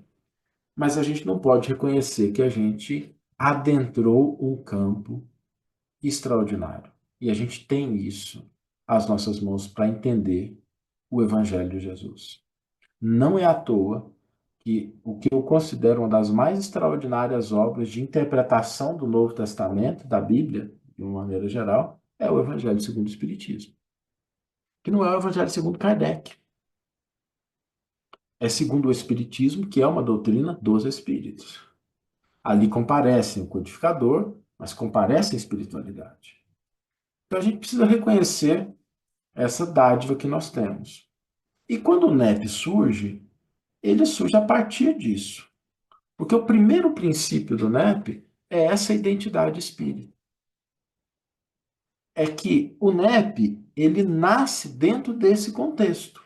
Mas a gente não pode reconhecer que a gente adentrou um campo extraordinário. E a gente tem isso às nossas mãos para entender o Evangelho de Jesus. Não é à toa que o que eu considero uma das mais extraordinárias obras de interpretação do Novo Testamento, da Bíblia, de uma maneira geral, é o Evangelho segundo o Espiritismo. Que não é o Evangelho segundo Kardec. É segundo o Espiritismo, que é uma doutrina dos Espíritos. Ali comparece o codificador, mas comparece a espiritualidade. Então a gente precisa reconhecer essa dádiva que nós temos. E quando o NEP surge, ele surge a partir disso. Porque o primeiro princípio do NEP é essa identidade espírita. É que o NEP, ele nasce dentro desse contexto.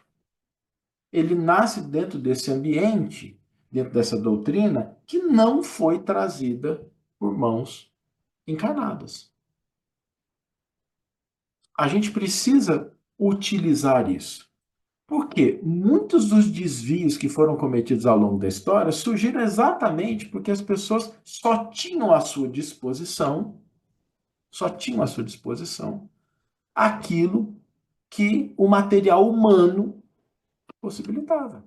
Ele nasce dentro desse ambiente, dentro dessa doutrina, que não foi trazida por mãos encarnadas. A gente precisa utilizar isso. Porque muitos dos desvios que foram cometidos ao longo da história surgiram exatamente porque as pessoas só tinham à sua disposição aquilo que o material humano possibilitava.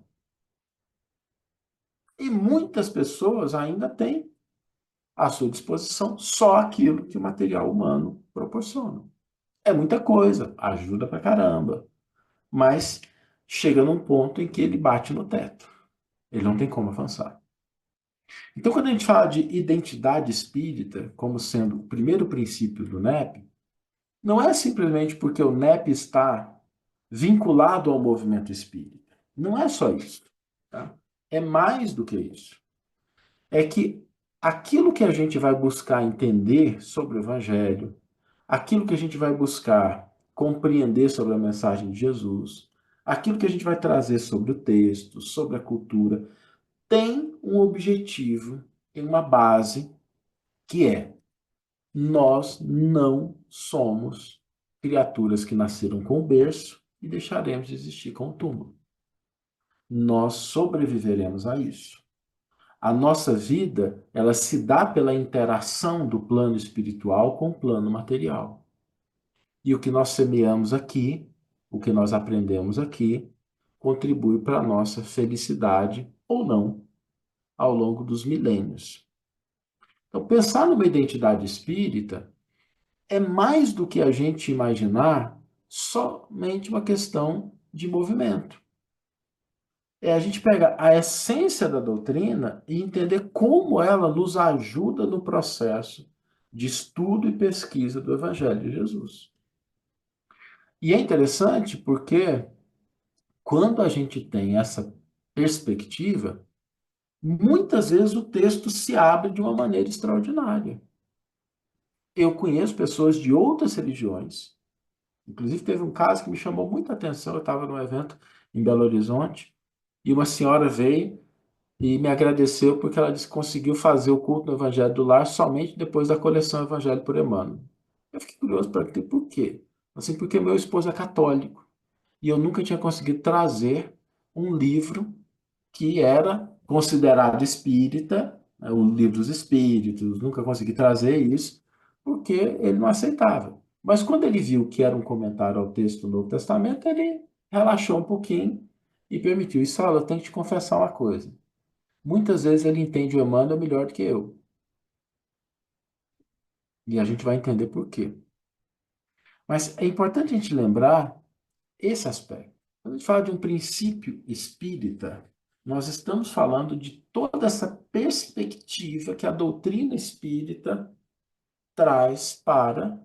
E muitas pessoas ainda têm à sua disposição só aquilo que o material humano proporciona. É muita coisa, ajuda pra caramba, mas chega num ponto em que ele bate no teto. Ele não tem como avançar. Então, quando a gente fala de identidade espírita como sendo o primeiro princípio do NEP, não é simplesmente porque o NEP está vinculado ao movimento espírita. Não é só isso. Tá? É mais do que isso. É que aquilo que a gente vai buscar entender sobre o Evangelho, aquilo que a gente vai buscar compreender sobre a mensagem de Jesus, aquilo que a gente vai trazer sobre o texto, sobre a cultura, tem um objetivo e uma base que é: nós não somos criaturas que nasceram com o berço e deixaremos de existir com o túmulo. Nós sobreviveremos a isso. A nossa vida, ela se dá pela interação do plano espiritual com o plano material. E o que nós semeamos aqui, o que nós aprendemos aqui, contribui para a nossa felicidade ou não ao longo dos milênios. Então, pensar numa identidade espírita é mais do que a gente imaginar somente uma questão de movimento. É a gente pegar a essência da doutrina e entender como ela nos ajuda no processo de estudo e pesquisa do Evangelho de Jesus. E é interessante porque quando a gente tem essa perspectiva, muitas vezes o texto se abre de uma maneira extraordinária. Eu conheço pessoas de outras religiões Inclusive, teve um caso que me chamou muita atenção. Eu estava num evento em Belo Horizonte e uma senhora veio e me agradeceu porque ela disse que conseguiu fazer o culto no Evangelho do Lar somente depois da coleção Evangelho por Emmanuel. Eu fiquei curioso para perguntar por quê. Assim, porque meu esposo é católico e eu nunca tinha conseguido trazer um livro que era considerado espírita, né, o livro dos espíritos, nunca consegui trazer isso, porque ele não aceitava. Mas quando ele viu que era um comentário ao texto do Novo Testamento, ele relaxou um pouquinho e permitiu. E Saulo, eu tenho que te confessar uma coisa. Muitas vezes ele entende o Emmanuel melhor do que eu. E a gente vai entender por quê. Mas é importante a gente lembrar esse aspecto. Quando a gente fala de um princípio espírita, nós estamos falando de toda essa perspectiva que a doutrina espírita traz para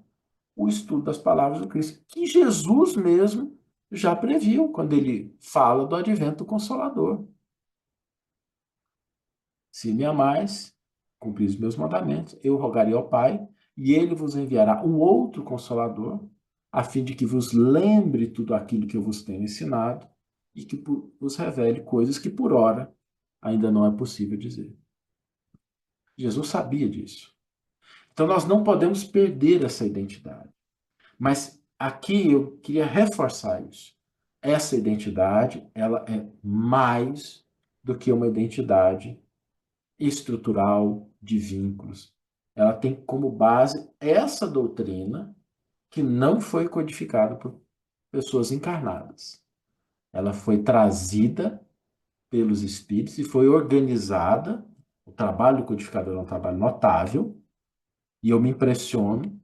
o estudo das palavras do Cristo, que Jesus mesmo já previu quando ele fala do advento do Consolador. Se me amais, cumpris os meus mandamentos, eu rogarei ao Pai, e ele vos enviará um outro Consolador, a fim de que vos lembre tudo aquilo que eu vos tenho ensinado e que vos revele coisas que por ora ainda não é possível dizer. Jesus sabia disso. Então nós não podemos perder essa identidade. Mas aqui eu queria reforçar isso. Essa identidade, ela é mais do que uma identidade estrutural de vínculos. Ela tem como base essa doutrina que não foi codificada por pessoas encarnadas. Ela foi trazida pelos espíritos e foi organizada. O trabalho do codificador é um trabalho notável e eu me impressiono.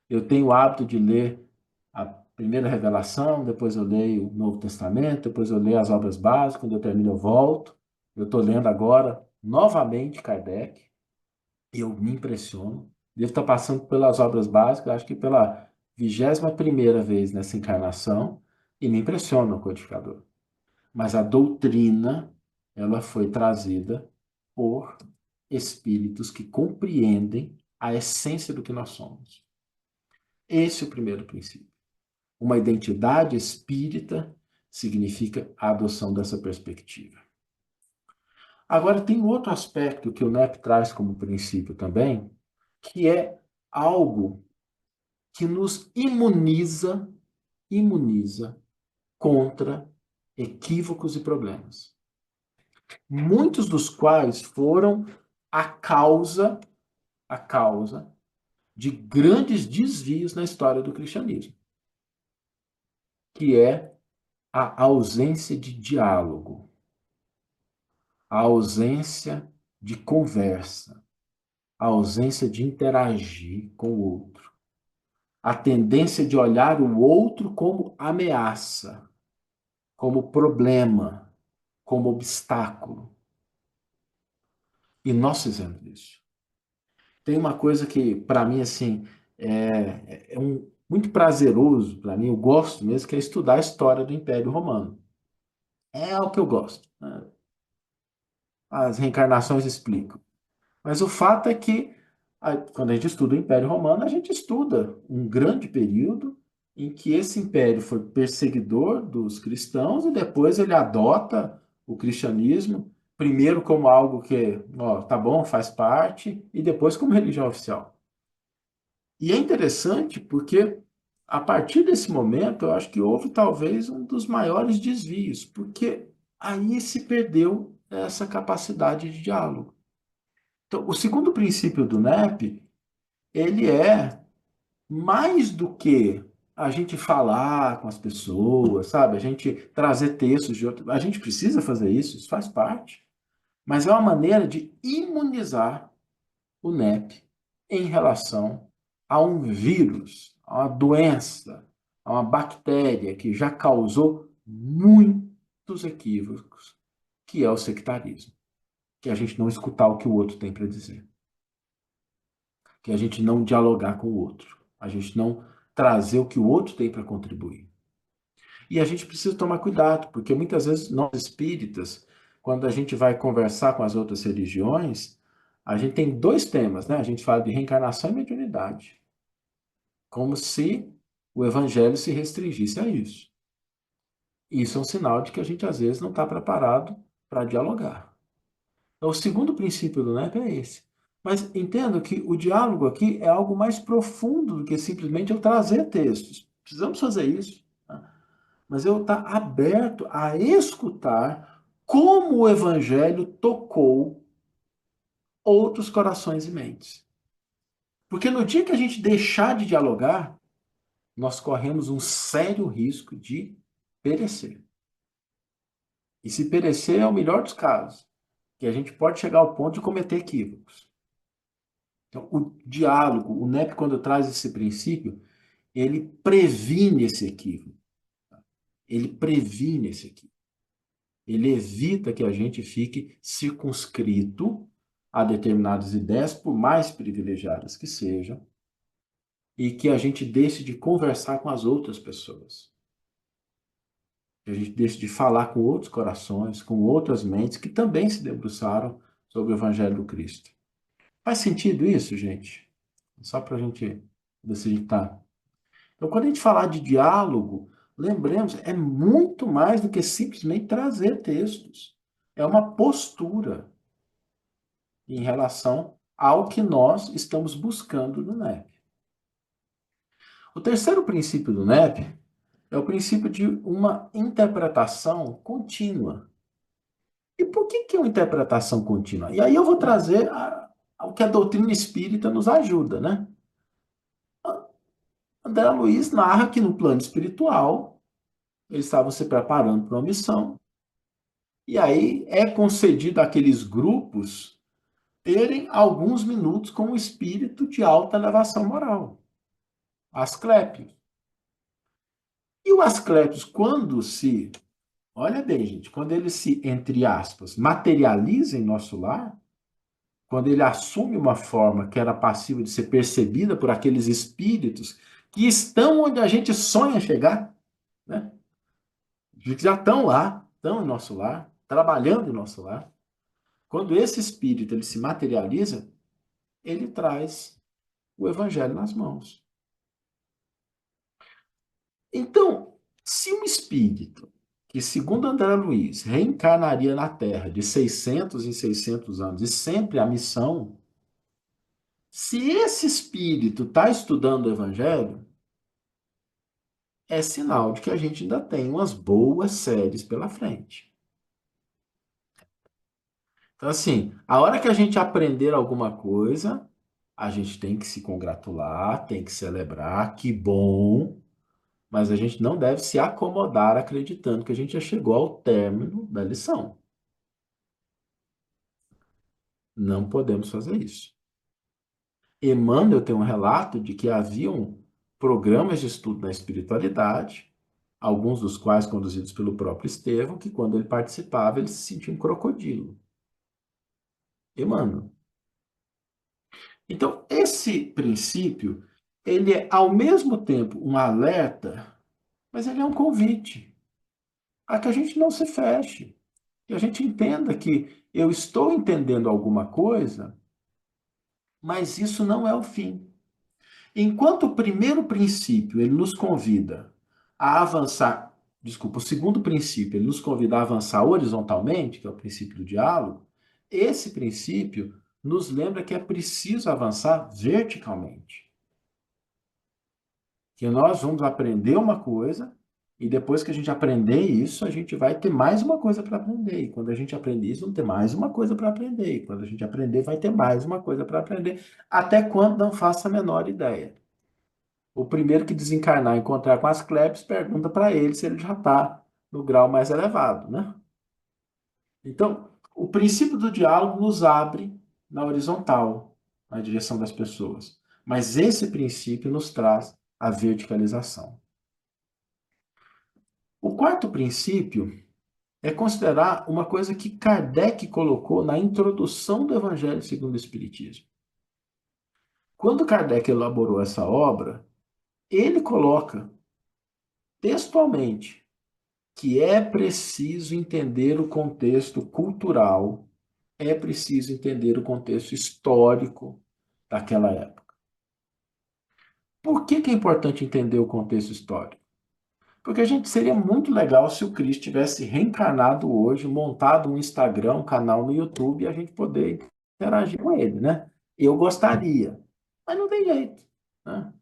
Eu tenho o hábito de ler a primeira revelação, depois eu leio o Novo Testamento, depois eu leio as obras básicas, quando eu termino eu volto. Eu estou lendo agora novamente Kardec. Eu me impressiono. Devo estar passando pelas obras básicas, acho que pela 21ª vez nessa encarnação, e me impressiona o codificador. Mas a doutrina, ela foi trazida por espíritos que compreendem a essência do que nós somos. Esse é o primeiro princípio. Uma identidade espírita significa a adoção dessa perspectiva. Agora, tem outro aspecto que o NEP traz como princípio também, que é algo que nos imuniza contra equívocos e problemas. Muitos dos quais foram a causa de grandes desvios na história do cristianismo, que é a ausência de diálogo, a ausência de conversa, a ausência de interagir com o outro, a tendência de olhar o outro como ameaça, como problema, como obstáculo. E nós fizemos isso. Tem uma coisa que, para mim, assim, muito prazeroso, para mim, eu gosto mesmo, que é estudar a história do Império Romano. É o que eu gosto, né? As reencarnações explicam. Mas o fato é que, quando a gente estuda o Império Romano, a gente estuda um grande período em que esse império foi perseguidor dos cristãos e depois ele adota o cristianismo, primeiro como algo que, ó, tá bom, faz parte, e depois como religião oficial. E é interessante porque, a partir desse momento, eu acho que houve talvez um dos maiores desvios, porque aí se perdeu essa capacidade de diálogo. Então, o segundo princípio do NEP, ele é mais do que a gente falar com as pessoas, sabe? A gente trazer textos de outro. A gente precisa fazer isso, isso faz parte. Mas é uma maneira de imunizar o NEP em relação a um vírus, a uma doença, a uma bactéria que já causou muitos equívocos, que é o sectarismo. Que é a gente não escutar o que o outro tem para dizer. Que a gente não dialogar com o outro, a gente não trazer o que o outro tem para contribuir. E a gente precisa tomar cuidado, porque muitas vezes nós espíritas, quando a gente vai conversar com as outras religiões, a gente tem dois temas, né? A gente fala de reencarnação e mediunidade. Como se o evangelho se restringisse a isso. Isso é um sinal de que a gente, às vezes, não está preparado para dialogar. Então, o segundo princípio do NEP é esse. Mas entendo que o diálogo aqui é algo mais profundo do que simplesmente eu trazer textos. Precisamos fazer isso. Tá? Mas eu estar aberto a escutar como o evangelho tocou outros corações e mentes. Porque no dia que a gente deixar de dialogar, nós corremos um sério risco de perecer. E se perecer é o melhor dos casos, que a gente pode chegar ao ponto de cometer equívocos. Então, o diálogo, o NEP, quando traz esse princípio, ele previne esse equívoco. Ele previne esse equívoco. Ele evita que a gente fique circunscrito a determinadas ideias, por mais privilegiadas que sejam, e que a gente deixe de conversar com as outras pessoas. Que a gente deixe de falar com outros corações, com outras mentes que também se debruçaram sobre o Evangelho do Cristo. Faz sentido isso, gente? Só para a gente ver se a gente está. Então, quando a gente falar de diálogo, lembremos, é muito mais do que simplesmente trazer textos. É uma postura em relação ao que nós estamos buscando no NEP. O terceiro princípio do NEP é o princípio de uma interpretação contínua. E por que é uma interpretação contínua? E aí eu vou trazer o que a doutrina espírita nos ajuda, né? André Luiz narra que no plano espiritual eles estavam se preparando para uma missão, e aí é concedido àqueles grupos terem alguns minutos com o espírito de alta elevação moral, Asclépios. E o Asclépios, olha bem, gente, quando ele se, entre aspas, materializa em nosso lar, quando ele assume uma forma que era passível de ser percebida por aqueles espíritos que estão onde a gente sonha chegar, né? Que já estão lá, estão em nosso lar, trabalhando em nosso lar. Quando esse espírito ele se materializa, ele traz o evangelho nas mãos. Então, se um espírito que, segundo André Luiz, reencarnaria na Terra de 600 em 600 anos e sempre a missão, se esse espírito está estudando o evangelho, é sinal de que a gente ainda tem umas boas séries pela frente. Então, assim, a hora que a gente aprender alguma coisa, a gente tem que se congratular, tem que celebrar, que bom, mas a gente não deve se acomodar acreditando que a gente já chegou ao término da lição. Não podemos fazer isso. Emmanuel tem um relato de que haviam programas de estudo na espiritualidade, alguns dos quais conduzidos pelo próprio Estevão, que quando ele participava, ele se sentia um crocodilo. Emmanuel. Então, esse princípio, ele é ao mesmo tempo um alerta, mas ele é um convite a que a gente não se feche, que a gente entenda que eu estou entendendo alguma coisa, mas isso não é o fim. Enquanto o primeiro princípio, ele nos convida a avançar, desculpa, o segundo princípio, ele nos convida a avançar horizontalmente, que é o princípio do diálogo, esse princípio nos lembra que é preciso avançar verticalmente. Que nós vamos aprender uma coisa e depois que a gente aprender isso, a gente vai ter mais uma coisa para aprender. E quando a gente aprender isso, vamos ter mais uma coisa para aprender. E quando a gente aprender, vai ter mais uma coisa para aprender. Até quando não faça a menor ideia. O primeiro que desencarnar e encontrar com as Asclépios pergunta para ele se ele já está no grau mais elevado, né? Então, o princípio do diálogo nos abre na horizontal, na direção das pessoas. Mas esse princípio nos traz a verticalização. O quarto princípio é considerar uma coisa que Kardec colocou na introdução do Evangelho segundo o Espiritismo. Quando Kardec elaborou essa obra, ele coloca textualmente que é preciso entender o contexto cultural, é preciso entender o contexto histórico daquela época. Por que que é importante entender o contexto histórico? Porque a gente seria muito legal se o Cristo tivesse reencarnado hoje, montado um Instagram, um canal no YouTube e a gente poder interagir com ele, né? Eu gostaria, mas não tem jeito, né?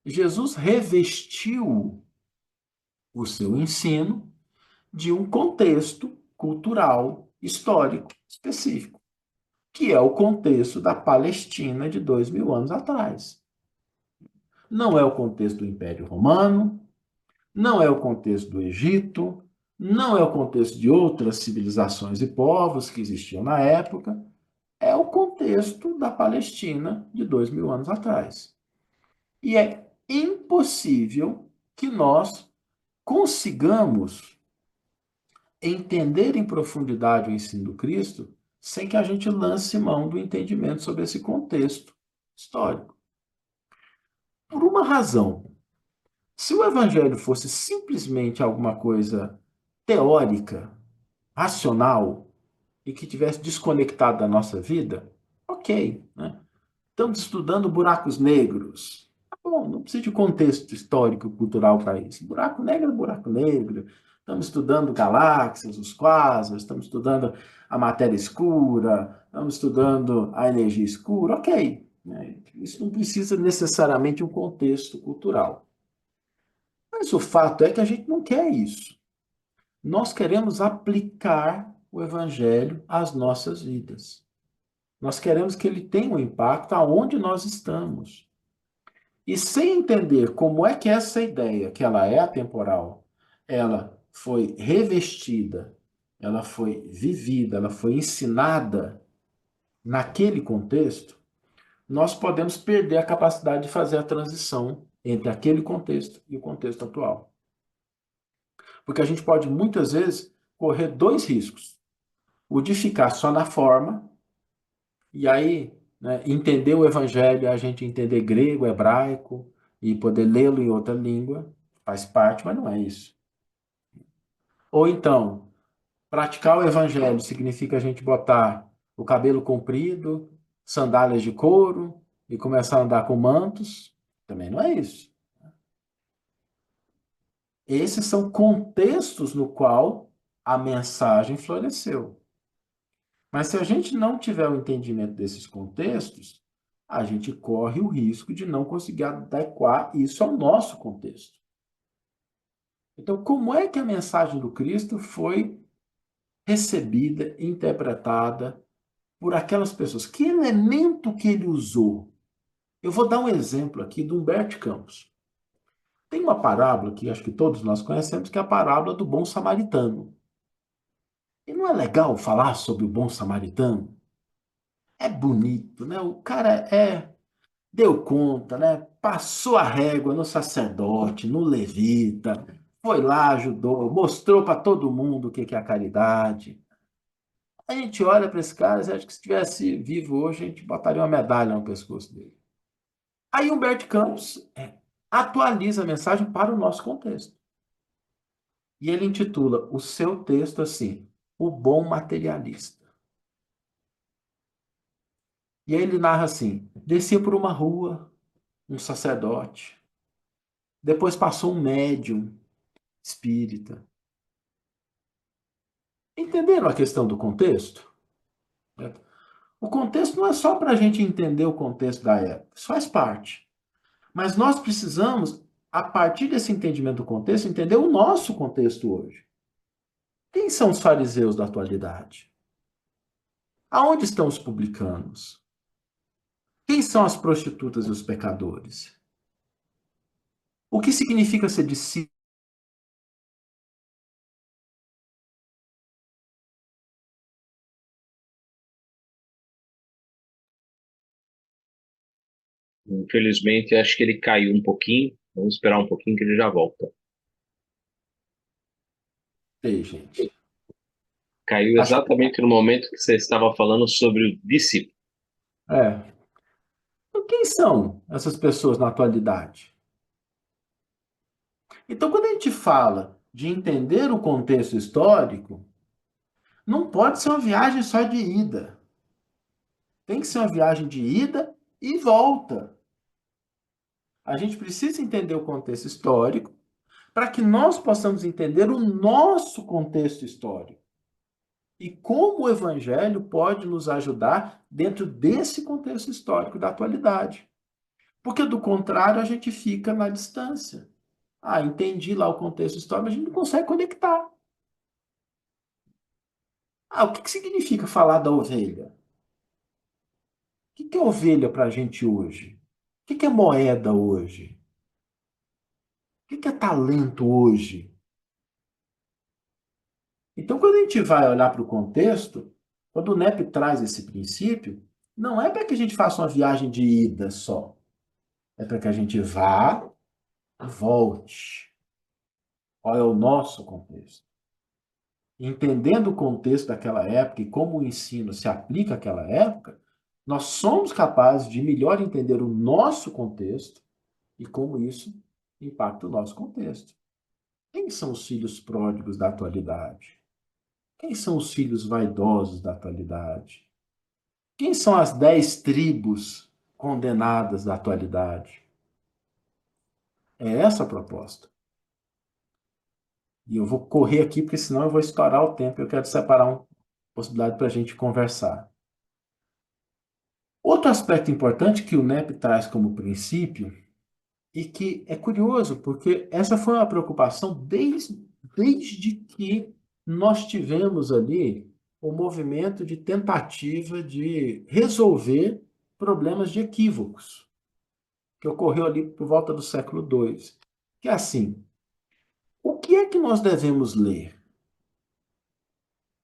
Jesus revestiu o seu ensino de um contexto cultural, histórico específico, que é o contexto da Palestina de 2000 anos atrás. Não é o contexto do Império Romano, não é o contexto do Egito, não é o contexto de outras civilizações e povos que existiam na época, é o contexto da Palestina de 2000 anos atrás. E é impossível que nós consigamos entender em profundidade o ensino do Cristo sem que a gente lance mão do entendimento sobre esse contexto histórico. Por uma razão, se o evangelho fosse simplesmente alguma coisa teórica, racional e que tivesse desconectado da nossa vida, ok, né? Estamos estudando buracos negros. Tá bom, não precisa de contexto histórico, cultural para isso. Buraco negro é buraco negro. Estamos estudando galáxias, os quasars, estamos estudando a matéria escura, estamos estudando a energia escura, ok. Né? Isso não precisa necessariamente de um contexto cultural. Mas o fato é que a gente não quer isso. Nós queremos aplicar o evangelho às nossas vidas. Nós queremos que ele tenha um impacto aonde nós estamos. E sem entender como é que essa ideia, que ela é atemporal, ela foi revestida, ela foi vivida, ela foi ensinada naquele contexto, nós podemos perder a capacidade de fazer a transição entre aquele contexto e o contexto atual. Porque a gente pode muitas vezes correr dois riscos. O de ficar só na forma, e aí, né, entender o evangelho, a gente entender grego, hebraico e poder lê-lo em outra língua, faz parte, mas não é isso. Ou então, praticar o evangelho significa a gente botar o cabelo comprido, sandálias de couro e começar a andar com mantos, também não é isso. Esses são contextos no qual a mensagem floresceu. Mas se a gente não tiver o entendimento desses contextos, a gente corre o risco de não conseguir adequar isso ao nosso contexto. Então, como é que a mensagem do Cristo foi recebida, interpretada por aquelas pessoas? Que elemento que ele usou? Eu vou dar um exemplo aqui do Humberto Campos. Tem uma parábola que acho que todos nós conhecemos, que é a parábola do bom samaritano. E não é legal falar sobre o bom samaritano? É bonito, né? O cara deu conta, né? Passou a régua no sacerdote, no levita, foi lá, ajudou, mostrou para todo mundo o que é a caridade. A gente olha para esse cara e acha que se estivesse vivo hoje, a gente botaria uma medalha no pescoço dele. Aí Humberto Campos atualiza a mensagem para o nosso contexto. E ele intitula o seu texto assim, O Bom Materialista. E aí ele narra assim, descia por uma rua um sacerdote, depois passou um médium espírita. Entenderam a questão do contexto? O contexto não é só para a gente entender o contexto da época, isso faz parte. Mas nós precisamos, a partir desse entendimento do contexto, entender o nosso contexto hoje. Quem são os fariseus da atualidade? Aonde estão os publicanos? Quem são as prostitutas e os pecadores? O que significa ser discípulo? Infelizmente, acho que ele caiu um pouquinho. Vamos esperar um pouquinho que ele já volta. Ei, gente. Caiu Acho, exatamente no momento que você estava falando sobre o discípulo. é. Então, quem são essas pessoas na atualidade? Então, quando a gente fala de entender o contexto histórico, não pode ser uma viagem só de ida. Tem que ser uma viagem de ida e volta. A gente precisa entender o contexto histórico para que nós possamos entender o nosso contexto histórico e como o Evangelho pode nos ajudar dentro desse contexto histórico da atualidade. Porque, do contrário, a gente fica na distância. Ah, entendi lá o contexto histórico, mas a gente não consegue conectar. Ah, o que significa falar da ovelha? O que é ovelha para a gente hoje? O que é moeda hoje? O que é talento hoje? Então, quando a gente vai olhar para o contexto, quando o NEP traz esse princípio, não é para que a gente faça uma viagem de ida só. É para que a gente vá e volte. Qual é o nosso contexto? Entendendo o contexto daquela época e como o ensino se aplica àquela época, nós somos capazes de melhor entender o nosso contexto e como isso impacta o nosso contexto. Quem são os filhos pródigos da atualidade? Quem são os filhos vaidosos da atualidade? Quem são as 10 tribos condenadas da atualidade? É essa a proposta. E eu vou correr aqui, porque senão eu vou estourar o tempo. Eu quero separar uma possibilidade para a gente conversar. Outro aspecto importante que o NEP traz como princípio, e que é curioso, porque essa foi uma preocupação desde que nós tivemos ali o movimento de tentativa de resolver problemas de equívocos, que ocorreu ali por volta do século II. Que é assim, o que é que nós devemos ler?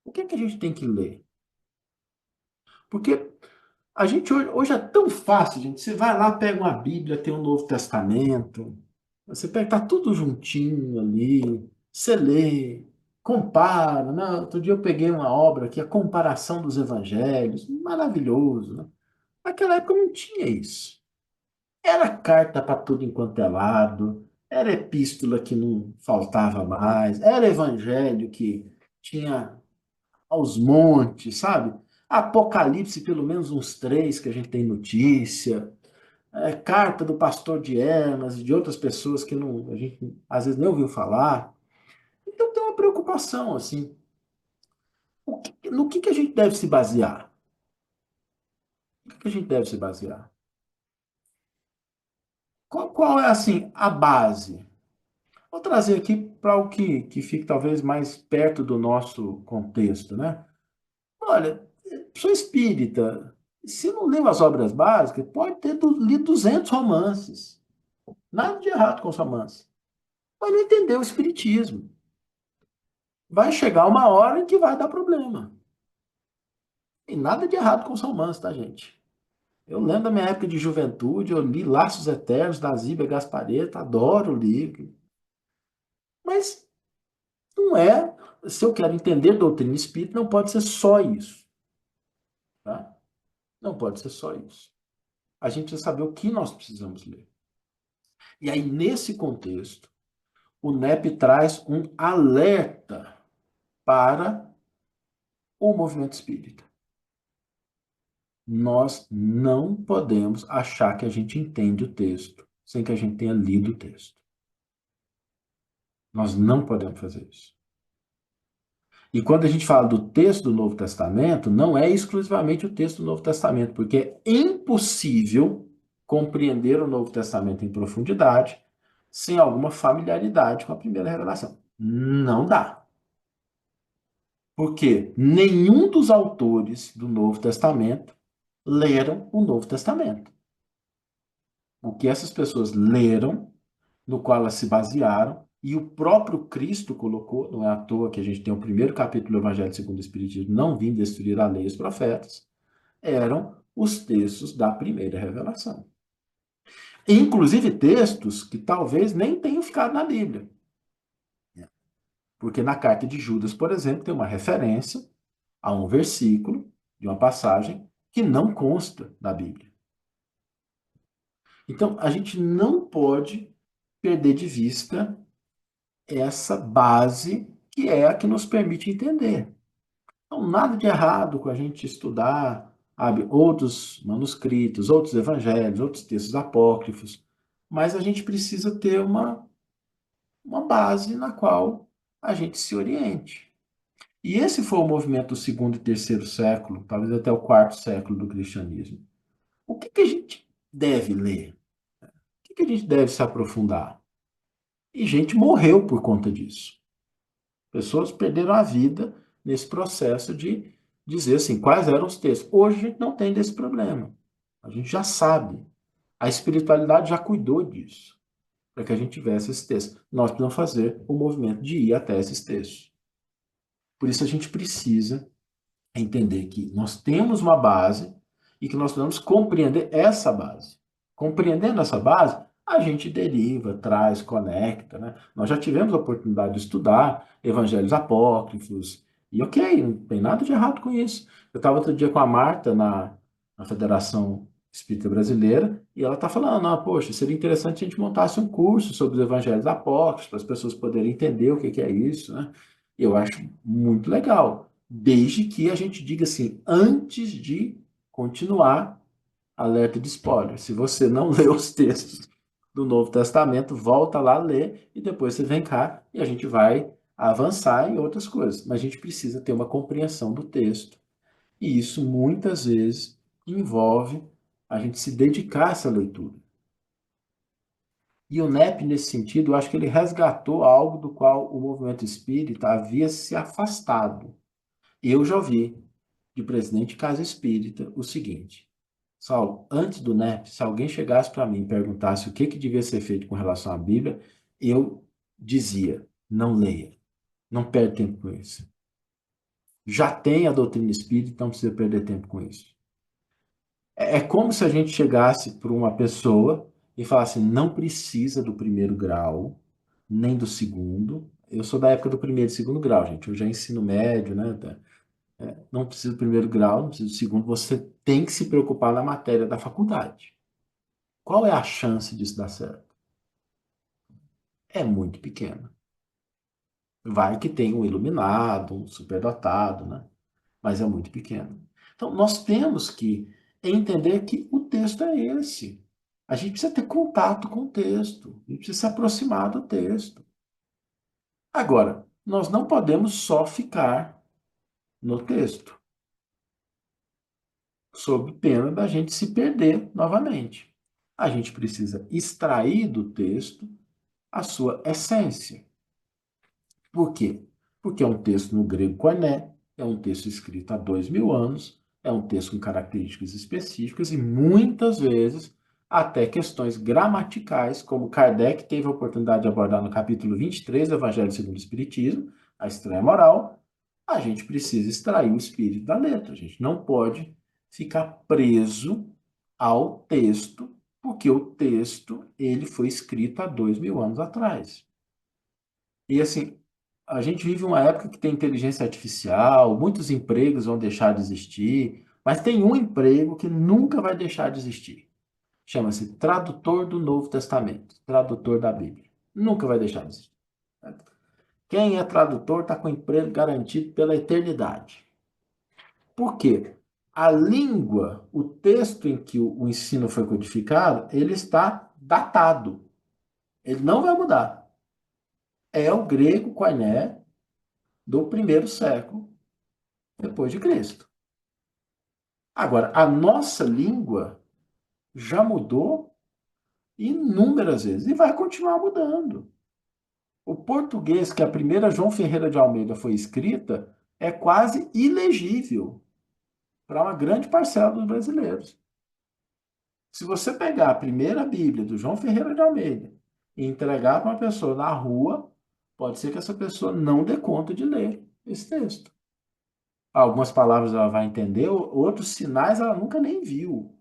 O que é que a gente tem que ler? Porque a gente hoje é tão fácil, gente. Você vai lá, pega uma Bíblia, tem um Novo Testamento, você pega, tá tudo juntinho ali, você lê, compara, né? Outro dia eu peguei uma obra aqui, a comparação dos evangelhos, maravilhoso, né? Naquela época não tinha isso. Era carta para tudo enquanto é lado, era epístola que não faltava mais, era evangelho que tinha aos montes, sabe? Apocalipse, pelo menos uns 3 que a gente tem notícia. Carta do pastor de Hermas e de outras pessoas que não, a gente às vezes nem ouviu falar. Então tem uma preocupação, assim. No que a gente deve se basear? No que a gente deve se basear? Qual é, assim, a base? Vou trazer aqui para o que fique talvez mais perto do nosso contexto, né? Olha, sou espírita. Se não leu as obras básicas, pode ter lido 200 romances. Nada de errado com os romances. Mas não entendeu o espiritismo. Vai chegar uma hora em que vai dar problema. E nada de errado com os romances, tá, gente? Eu lembro da minha época de juventude, eu li Laços Eternos, da Zíbia Gasparetto, adoro o livro. Mas não é, se eu quero entender doutrina espírita, não pode ser só isso. Tá? Não pode ser só isso. A gente precisa saber o que nós precisamos ler. E aí, nesse contexto, o NEP traz um alerta para o movimento espírita. Nós não podemos achar que a gente entende o texto sem que a gente tenha lido o texto. Nós não podemos fazer isso. E quando a gente fala do texto do Novo Testamento, não é exclusivamente o texto do Novo Testamento, porque é impossível compreender o Novo Testamento em profundidade sem alguma familiaridade com a primeira revelação. Não dá. Porque nenhum dos autores do Novo Testamento leram o Novo Testamento. O que essas pessoas leram, no qual elas se basearam, e o próprio Cristo colocou, não é à toa que a gente tem o primeiro capítulo do Evangelho segundo o Espiritismo, não vim destruir a lei e os profetas, eram os textos da primeira revelação. Inclusive textos que talvez nem tenham ficado na Bíblia. Porque na carta de Judas, por exemplo, tem uma referência a um versículo de uma passagem que não consta na Bíblia. Então, a gente não pode perder de vista essa base que é a que nos permite entender. Então, nada de errado com a gente estudar, sabe, outros manuscritos, outros evangelhos, outros textos apócrifos. mas a gente precisa ter uma base na qual a gente se oriente. E esse foi o movimento do segundo e terceiro século, talvez até o quarto século do cristianismo. O que a gente deve ler? O que a gente deve se aprofundar? E gente morreu por conta disso. Pessoas perderam a vida nesse processo de dizer assim, quais eram os textos. Hoje a gente não tem desse problema. A gente já sabe. A espiritualidade já cuidou disso, para que a gente tivesse esses textos. Nós precisamos fazer o movimento de ir até esses textos. Por isso a gente precisa entender que nós temos uma base e que nós precisamos compreender essa base. Compreendendo essa base, a gente deriva, traz, conecta, né? Nós já tivemos a oportunidade de estudar evangelhos apócrifos, e ok, não tem nada de errado com isso. Eu estava outro dia com a Marta na Federação Espírita Brasileira, e ela está falando, ah, poxa, seria interessante se a gente montasse um curso sobre os evangelhos apócrifos, para as pessoas poderem entender o que é isso, né? Eu acho muito legal, desde que a gente diga assim, antes de continuar, alerta de spoiler. Se você não leu os textos do Novo Testamento, volta lá, lê, e depois você vem cá e a gente vai avançar em outras coisas. Mas a gente precisa ter uma compreensão do texto. E isso muitas vezes envolve a gente se dedicar a essa leitura. E o NEP, nesse sentido, eu acho que ele resgatou algo do qual o movimento espírita havia se afastado. Eu já ouvi de presidente de casa espírita o seguinte: Saulo, antes do NEP, se alguém chegasse para mim e perguntasse o que devia ser feito com relação à Bíblia, eu dizia: não leia, não perde tempo com isso. Já tem a doutrina espírita, não precisa perder tempo com isso. É como se a gente chegasse para uma pessoa e falasse: não precisa do primeiro grau, nem do segundo. Eu sou da época do primeiro e segundo grau, gente. Eu já ensino médio, né? Não precisa do primeiro grau, não precisa do segundo. Você tem que se preocupar na matéria da faculdade. Qual é a chance disso dar certo? É muito pequena. Vai que tem um iluminado, um superdotado, né? Mas é muito pequeno. Então, nós temos que entender que o texto é esse. A gente precisa ter contato com o texto, a gente precisa se aproximar do texto. Agora, nós não podemos só ficar no texto, sob pena da gente se perder novamente. A gente precisa extrair do texto a sua essência. Por quê? Porque é um texto no grego koiné, é um texto escrito há 2000 anos, é um texto com características específicas e muitas vezes até questões gramaticais, como Kardec teve a oportunidade de abordar no capítulo 23 do Evangelho segundo o Espiritismo, a estranha moral. A gente precisa extrair o espírito da letra, a gente não pode ficar preso ao texto, porque o texto ele foi escrito há 2000 anos atrás. E assim, a gente vive uma época que tem inteligência artificial, muitos empregos vão deixar de existir, mas tem um emprego que nunca vai deixar de existir. Chama-se tradutor do Novo Testamento, tradutor da Bíblia. Nunca vai deixar de existir. Quem é tradutor está com emprego garantido pela eternidade. Por quê? A língua, o texto em que o ensino foi codificado, ele está datado. Ele não vai mudar. É o grego koiné do primeiro século depois de Cristo. Agora, a nossa língua já mudou inúmeras vezes e vai continuar mudando. O português que a primeira João Ferreira de Almeida foi escrita é quase ilegível para uma grande parcela dos brasileiros. Se você pegar a primeira Bíblia do João Ferreira de Almeida e entregar para uma pessoa na rua, pode ser que essa pessoa não dê conta de ler esse texto. Algumas palavras ela vai entender, outros sinais ela nunca nem viu.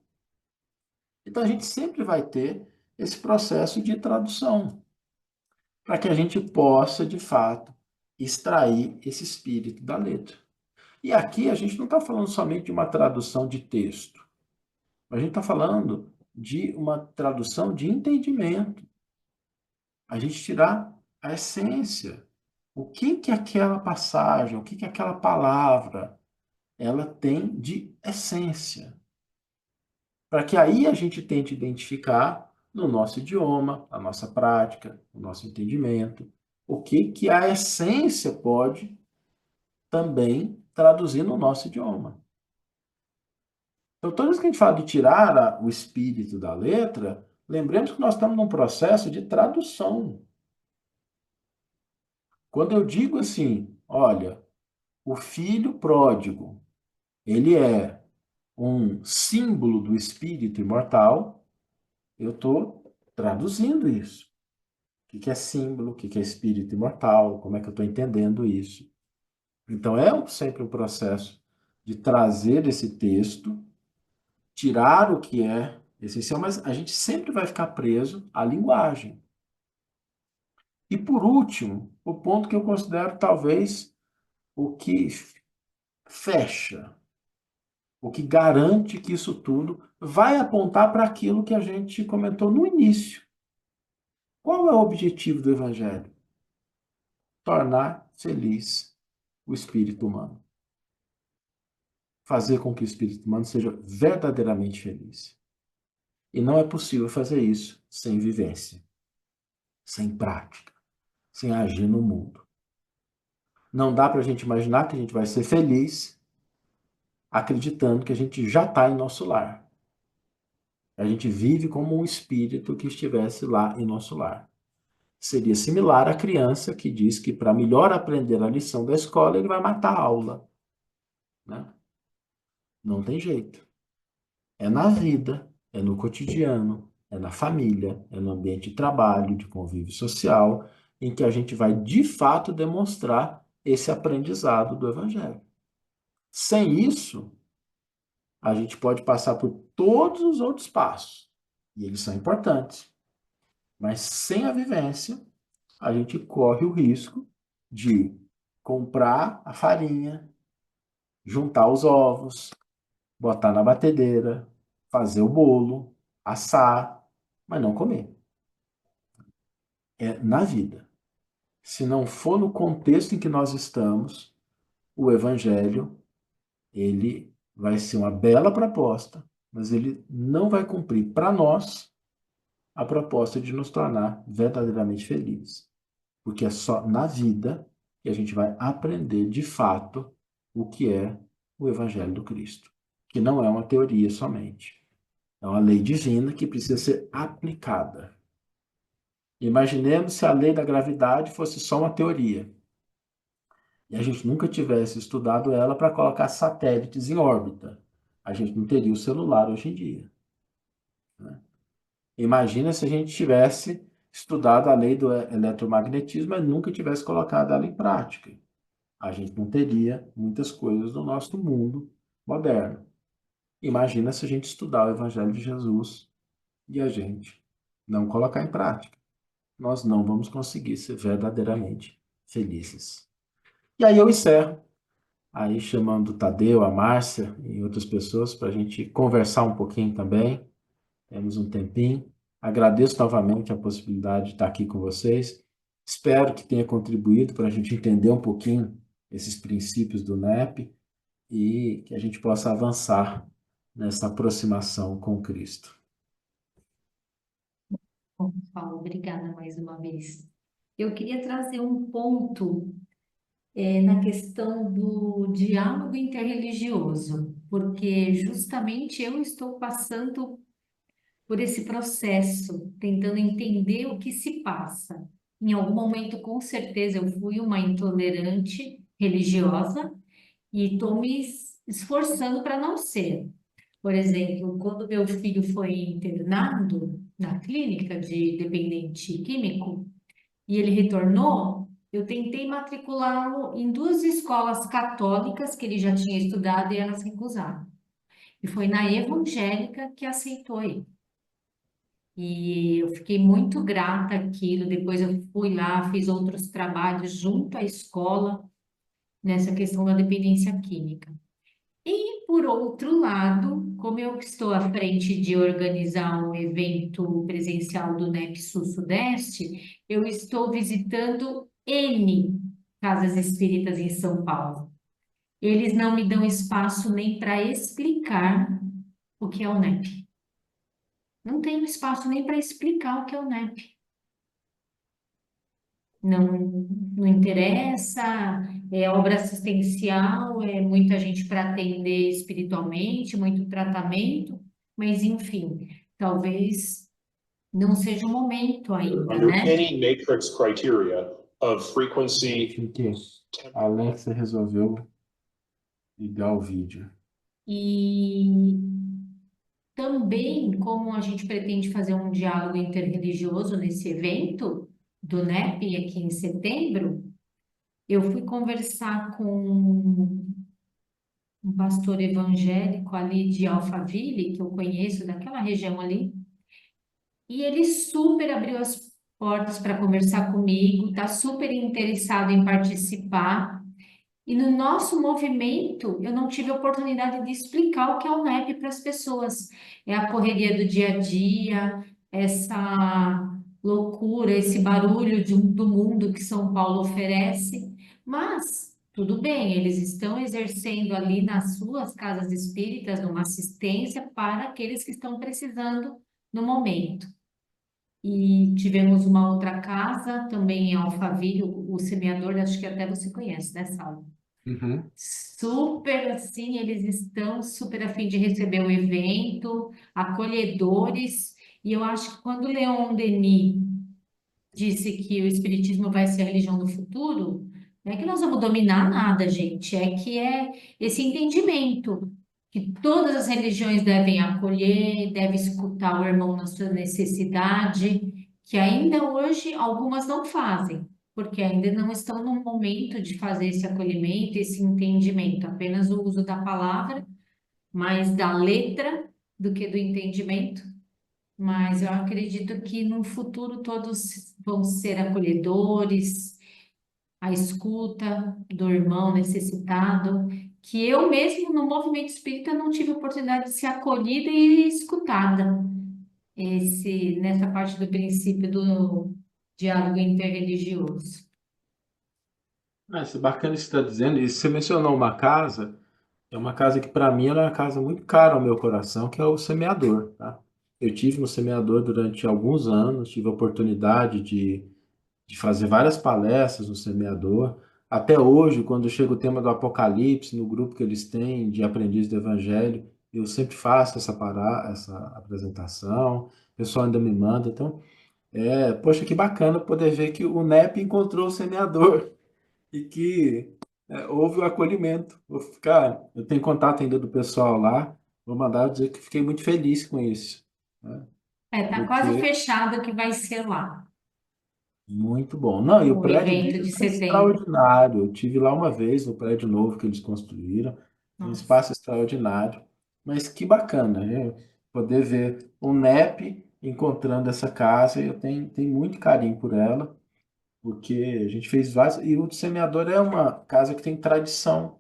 Então a gente sempre vai ter esse processo de tradução, para que a gente possa, de fato, extrair esse espírito da letra. E aqui a gente não está falando somente de uma tradução de texto, a gente está falando de uma tradução de entendimento. A gente tirar a essência. O que que aquela passagem, o que que aquela palavra, ela tem de essência. Para que aí a gente tente identificar no nosso idioma, na nossa prática, no nosso entendimento. O que que a essência pode também traduzir no nosso idioma. Então, toda vez que a gente fala de tirar o espírito da letra, lembremos que nós estamos num processo de tradução. Quando eu digo assim, olha, o filho pródigo, ele é um símbolo do espírito imortal, eu estou traduzindo isso. O que é símbolo, o que é espírito imortal, como é que eu estou entendendo isso. Então, é sempre um processo de trazer esse texto, tirar o que é essencial, mas a gente sempre vai ficar preso à linguagem. E, por último, o ponto que eu considero talvez o que fecha, o que garante que isso tudo vai apontar para aquilo que a gente comentou no início. Qual é o objetivo do Evangelho? Tornar feliz o espírito humano. Fazer com que o espírito humano seja verdadeiramente feliz. E não é possível fazer isso sem vivência, sem prática, sem agir no mundo. Não dá para a gente imaginar que a gente vai ser feliz acreditando que a gente já está em nosso lar. A gente vive como um espírito que estivesse lá em nosso lar. Seria similar à criança que diz que para melhor aprender a lição da escola, ele vai matar a aula. Né? Não tem jeito. É na vida, é no cotidiano, é na família, é no ambiente de trabalho, de convívio social, em que a gente vai de fato demonstrar esse aprendizado do Evangelho. Sem isso, a gente pode passar por todos os outros passos, e eles são importantes, mas sem a vivência, a gente corre o risco de comprar a farinha, juntar os ovos, botar na batedeira, fazer o bolo, assar, mas não comer. É na vida. Se não for no contexto em que nós estamos, o evangelho, ele vai ser uma bela proposta, mas ele não vai cumprir para nós a proposta de nos tornar verdadeiramente felizes. Porque é só na vida que a gente vai aprender de fato o que é o evangelho do Cristo, que não é uma teoria somente. É uma lei divina que precisa ser aplicada. Imaginemos se a lei da gravidade fosse só uma teoria e a gente nunca tivesse estudado ela para colocar satélites em órbita. A gente não teria o celular hoje em dia. Né? Imagina se a gente tivesse estudado a lei do eletromagnetismo, mas nunca tivesse colocado ela em prática. A gente não teria muitas coisas no nosso mundo moderno. Imagina se a gente estudar o Evangelho de Jesus e a gente não colocar em prática. Nós não vamos conseguir ser verdadeiramente felizes. E aí eu encerro, aí chamando o Tadeu, a Márcia e outras pessoas para a gente conversar um pouquinho também. Temos um tempinho. Agradeço novamente a possibilidade de estar aqui com vocês. Espero que tenha contribuído para a gente entender um pouquinho esses princípios do NEP e que a gente possa avançar nessa aproximação com Cristo. Bom, Paulo, obrigada mais uma vez. Eu queria trazer um ponto na questão do diálogo interreligioso, porque justamente eu estou passando por esse processo, tentando entender o que se passa. Em algum momento, com certeza, eu fui uma intolerante religiosa e estou me esforçando para não ser. Por exemplo, quando meu filho foi internado na clínica de dependente químico e ele retornou, eu tentei matriculá-lo em duas escolas católicas que ele já tinha estudado e elas recusaram. E foi na evangélica que aceitou ele. E eu fiquei muito grata àquilo. Depois eu fui lá, fiz outros trabalhos junto à escola nessa questão da dependência química. E, por outro lado, como eu estou à frente de organizar um evento presencial do NEP Sul-Sudeste, eu estou visitando N casas espíritas em São Paulo. Eles não me dão espaço nem para explicar o que é o NEP. Não tenho espaço nem para explicar o que é o NEP. Não, não interessa, é obra assistencial, é muita gente para atender espiritualmente, muito tratamento, mas enfim, talvez não seja o momento ainda, Under né? any matrix criteria of frequency, Acho que a Alexa resolveu ligar o vídeo. E também, como a gente pretende fazer um diálogo interreligioso nesse evento do NEP aqui em setembro, eu fui conversar com um pastor evangélico ali de Alphaville, que eu conheço daquela região ali, e ele super abriu as portas para conversar comigo, está super interessado em participar. E no nosso movimento, eu não tive a oportunidade de explicar o que é o NEP para as pessoas. É a correria do dia a dia, essa loucura, esse barulho do mundo que São Paulo oferece. Mas tudo bem, eles estão exercendo ali nas suas casas espíritas uma assistência para aqueles que estão precisando no momento. E tivemos uma outra casa, também em Alphaville, o semeador, acho que até você conhece, né, Saulo? Uhum. Super assim, eles estão super a fim de receber o evento, acolhedores, e eu acho que quando Leon Denis disse que o Espiritismo vai ser a religião do futuro, não é que nós vamos dominar nada, gente, é que é esse entendimento que todas as religiões devem acolher, devem escutar o irmão na sua necessidade, que ainda hoje algumas não fazem, porque ainda não estão no momento de fazer esse acolhimento, esse entendimento, apenas o uso da palavra, mais da letra do que do entendimento. Mas eu acredito que no futuro todos vão ser acolhedores, a escuta do irmão necessitado, que eu mesmo no movimento espírita não tive a oportunidade de ser acolhida e escutada. Nessa parte do princípio do diálogo interreligioso. Isso é bacana isso que você está dizendo. E você mencionou uma casa, é uma casa que para mim ela é uma casa muito cara ao meu coração, que é o Semeador, tá? Eu tive no Semeador durante alguns anos, tive a oportunidade de fazer várias palestras no Semeador. Até hoje, quando chega o tema do Apocalipse, no grupo que eles têm de aprendiz do Evangelho, eu sempre faço essa apresentação, o pessoal ainda me manda. Então, poxa, que bacana poder ver que o NEP encontrou o Semeador e que houve o acolhimento. Vou ficar, eu tenho contato ainda do pessoal lá, vou mandar dizer que fiquei muito feliz com isso, né? Tá quase Porque fechado que vai ser lá, muito bom. Não, e o o prédio evento de deles é setembro. extraordinário. Eu tive lá uma vez no prédio novo que eles construíram, um Nossa. espaço extraordinário. Mas que bacana, né? Poder ver o NEP encontrando essa casa. Eu tenho muito carinho por ela, porque a gente fez vários. E o Semeador é uma casa que tem tradição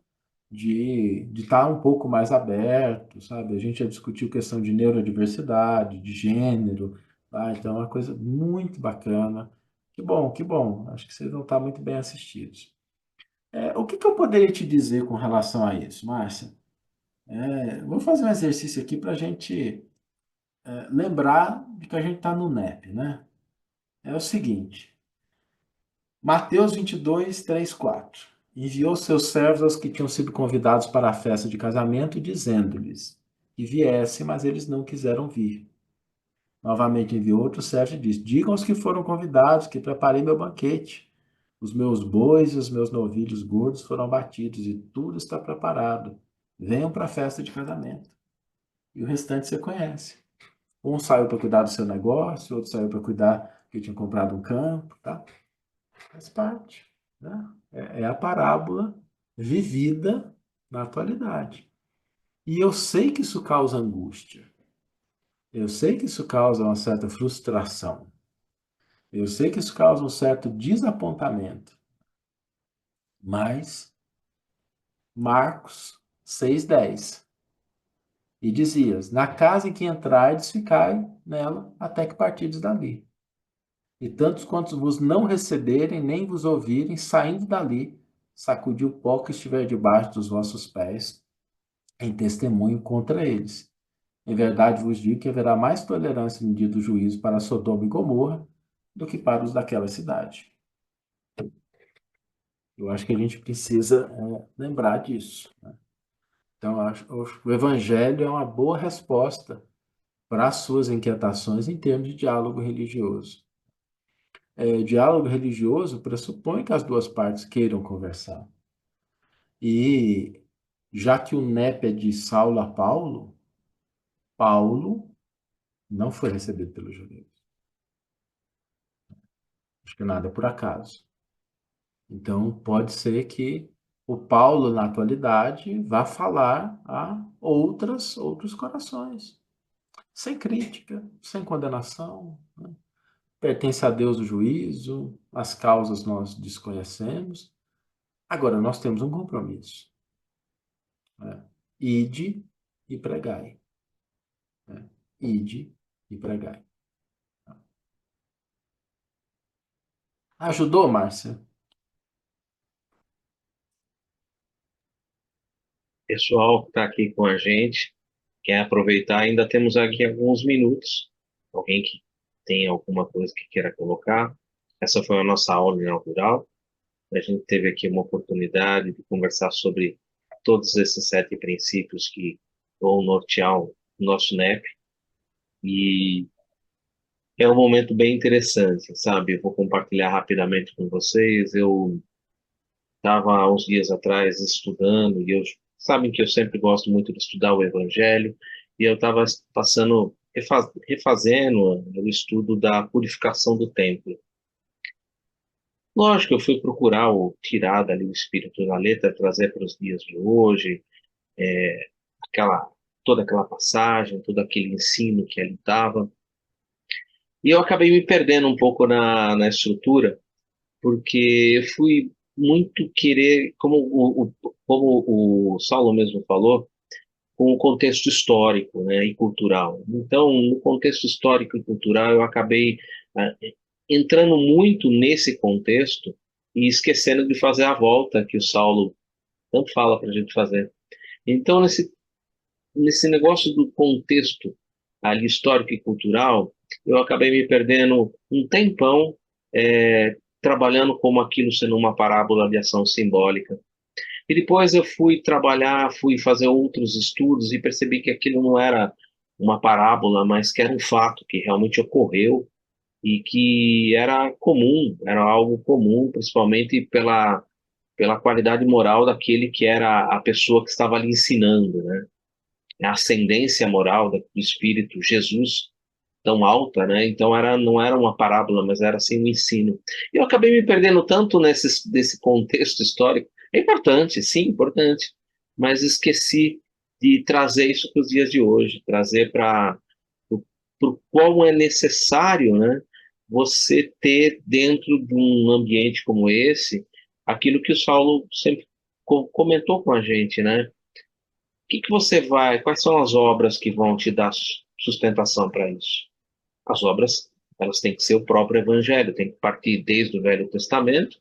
de estar um pouco mais aberto, sabe? A gente já discutiu questão de neurodiversidade, de gênero, tá? Então é uma coisa muito bacana. Que bom, que bom. Acho que vocês vão estar muito bem assistidos. O que que eu poderia te dizer com relação a isso, Márcia? Vou fazer um exercício aqui para a gente lembrar de que a gente está no NEP, né? É o seguinte, Mateus 22, 3, 4. Enviou seus servos aos que tinham sido convidados para a festa de casamento, dizendo-lhes que viessem, mas eles não quiseram vir. Novamente enviou outros servos e disse: Digam aos que foram convidados que preparei meu banquete. Os meus bois e os meus novilhos gordos foram abatidos e tudo está preparado. Venham para a festa de casamento. E o restante você conhece. Um saiu para cuidar do seu negócio, outro saiu para cuidar que tinha comprado um campo, tá? Faz parte, né? É a parábola vivida na atualidade. E eu sei que isso causa angústia. Eu sei que isso causa uma certa frustração. Eu sei que isso causa um certo desapontamento. Mas Marcos 6,10. E dizias: Na casa em que entrardes, ficai nela até que partides dali. E tantos quantos vos não receberem, nem vos ouvirem, saindo dali, sacudi o pó que estiver debaixo dos vossos pés, em testemunho contra eles. Em verdade vos digo que haverá mais tolerância no dia do juízo para Sodoma e Gomorra do que para os daquela cidade. Eu acho que a gente precisa lembrar disso, né? Então, eu acho que o Evangelho é uma boa resposta para as suas inquietações em termos de diálogo religioso. Diálogo religioso pressupõe que as duas partes queiram conversar. E já que o NEP é de Saulo a Paulo, Paulo não foi recebido pelos judeus. Acho que nada é por acaso. Então, pode ser que o Paulo, na atualidade, vá falar a outros corações, sem crítica, sem condenação, né? Pertence a Deus o juízo, as causas nós desconhecemos. Agora, nós temos um compromisso, né? Ide e pregai, né? Ide e pregai. Ajudou, Márcia? Pessoal que está aqui com a gente, quer aproveitar, ainda temos aqui alguns minutos. Alguém que tem alguma coisa que queira colocar? Essa foi a nossa aula inaugural. A gente teve aqui uma oportunidade de conversar sobre todos esses 7 princípios que vão nortear o nosso NEP. E é um momento bem interessante, sabe? Eu vou compartilhar rapidamente com vocês. Eu estava há uns dias atrás estudando, e sabem que eu sempre gosto muito de estudar o Evangelho, e eu estava refazendo o estudo da purificação do templo. Lógico, eu fui procurar tirar dali o espírito da letra, trazer para os dias de hoje, aquela, toda aquela passagem, todo aquele ensino que ali estava. E eu acabei me perdendo um pouco na estrutura, porque eu fui muito querer, como o Saulo mesmo falou, com o contexto histórico, né, e cultural. Então, no contexto histórico e cultural, eu acabei ah, entrando muito nesse contexto e esquecendo de fazer a volta que o Saulo tanto fala para a gente fazer. Então, nesse negócio do contexto ali histórico e cultural, eu acabei me perdendo um tempão trabalhando como aquilo sendo uma parábola de ação simbólica. E depois eu fui trabalhar, fui fazer outros estudos e percebi que aquilo não era uma parábola, mas que era um fato que realmente ocorreu e que era comum, era algo comum, principalmente pela qualidade moral daquele que era a pessoa que estava ali ensinando, né? A ascendência moral do Espírito Jesus tão alta, né? Então não era uma parábola, mas era assim um ensino. E eu acabei me perdendo tanto desse contexto histórico. É importante, sim, importante, mas esqueci de trazer isso para os dias de hoje, trazer para o qual é necessário, né? Você ter dentro de um ambiente como esse, aquilo que o Saulo sempre comentou com a gente, né? Que você quais são as obras que vão te dar sustentação para isso? As obras, elas têm que ser o próprio Evangelho, tem que partir desde o Velho Testamento,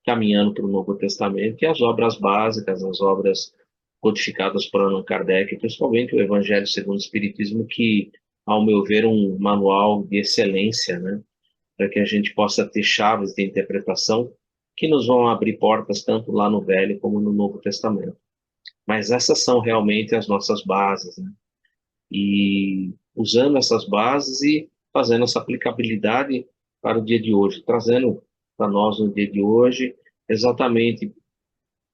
caminhando para o Novo Testamento, e as obras básicas, as obras codificadas por Allan Kardec, principalmente o Evangelho segundo o Espiritismo, que, ao meu ver, é um manual de excelência, né? Para que a gente possa ter chaves de interpretação que nos vão abrir portas tanto lá no Velho como no Novo Testamento. Mas essas são realmente as nossas bases, né? E usando essas bases e fazendo essa aplicabilidade para o dia de hoje, trazendo para nós no dia de hoje exatamente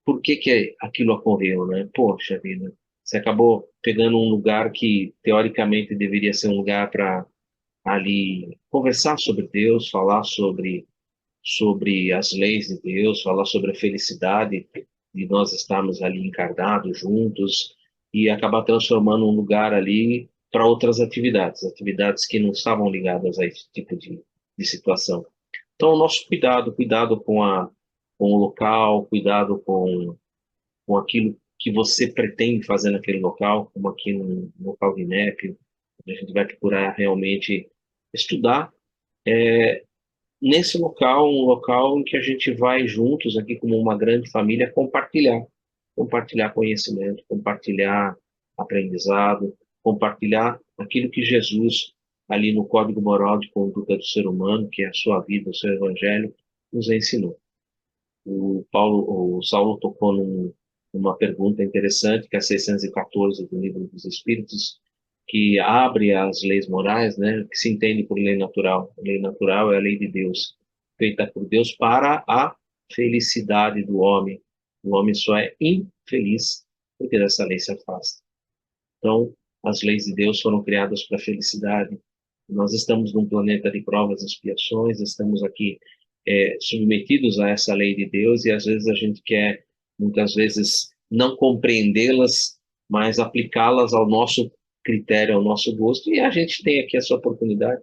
por que aquilo ocorreu, né? Poxa vida, você acabou pegando um lugar que teoricamente deveria ser um lugar para ali conversar sobre Deus, falar sobre as leis de Deus, falar sobre a felicidade de nós estarmos ali encarnados juntos e acabar transformando um lugar ali para outras atividades, atividades que não estavam ligadas a esse tipo de situação. Então, o nosso cuidado com o local, cuidado com aquilo que você pretende fazer naquele local, como aqui no local de INEP, a gente vai procurar realmente estudar nesse local, um local em que a gente vai juntos aqui como uma grande família compartilhar conhecimento, compartilhar aprendizado, compartilhar aquilo que Jesus, ali no Código Moral de Conduta do Ser Humano, que é a sua vida, o seu Evangelho, nos ensinou. O Saulo tocou numa pergunta interessante, que é a 614 do Livro dos Espíritos, que abre as leis morais, né, que se entende por lei natural. A lei natural é a lei de Deus, feita por Deus para a felicidade do homem. O homem só é infeliz porque dessa lei se afasta. Então, as leis de Deus foram criadas para a felicidade. Nós estamos num planeta de provas e expiações, estamos aqui submetidos a essa lei de Deus e às vezes a gente quer, muitas vezes, não compreendê-las, mas aplicá-las ao nosso critério, ao nosso gosto. E a gente tem aqui essa oportunidade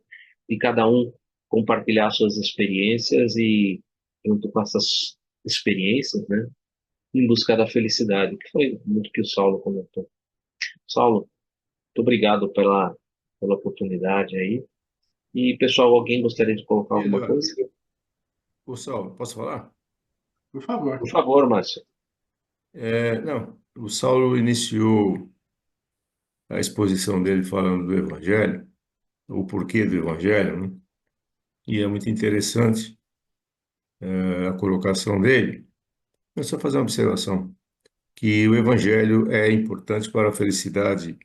de cada um compartilhar suas experiências e, junto com essas experiências, né, em busca da felicidade, que foi muito que o Saulo comentou. Saulo, muito obrigado pela oportunidade aí. E, pessoal, alguém gostaria de colocar alguma Eduardo, coisa? ô Saulo, posso falar? Por favor. Por favor, Márcio. Não, o Saulo iniciou a exposição dele falando do Evangelho, o porquê do Evangelho, né? E é muito interessante a colocação dele. Eu só fazer uma observação, que o Evangelho é importante para a felicidade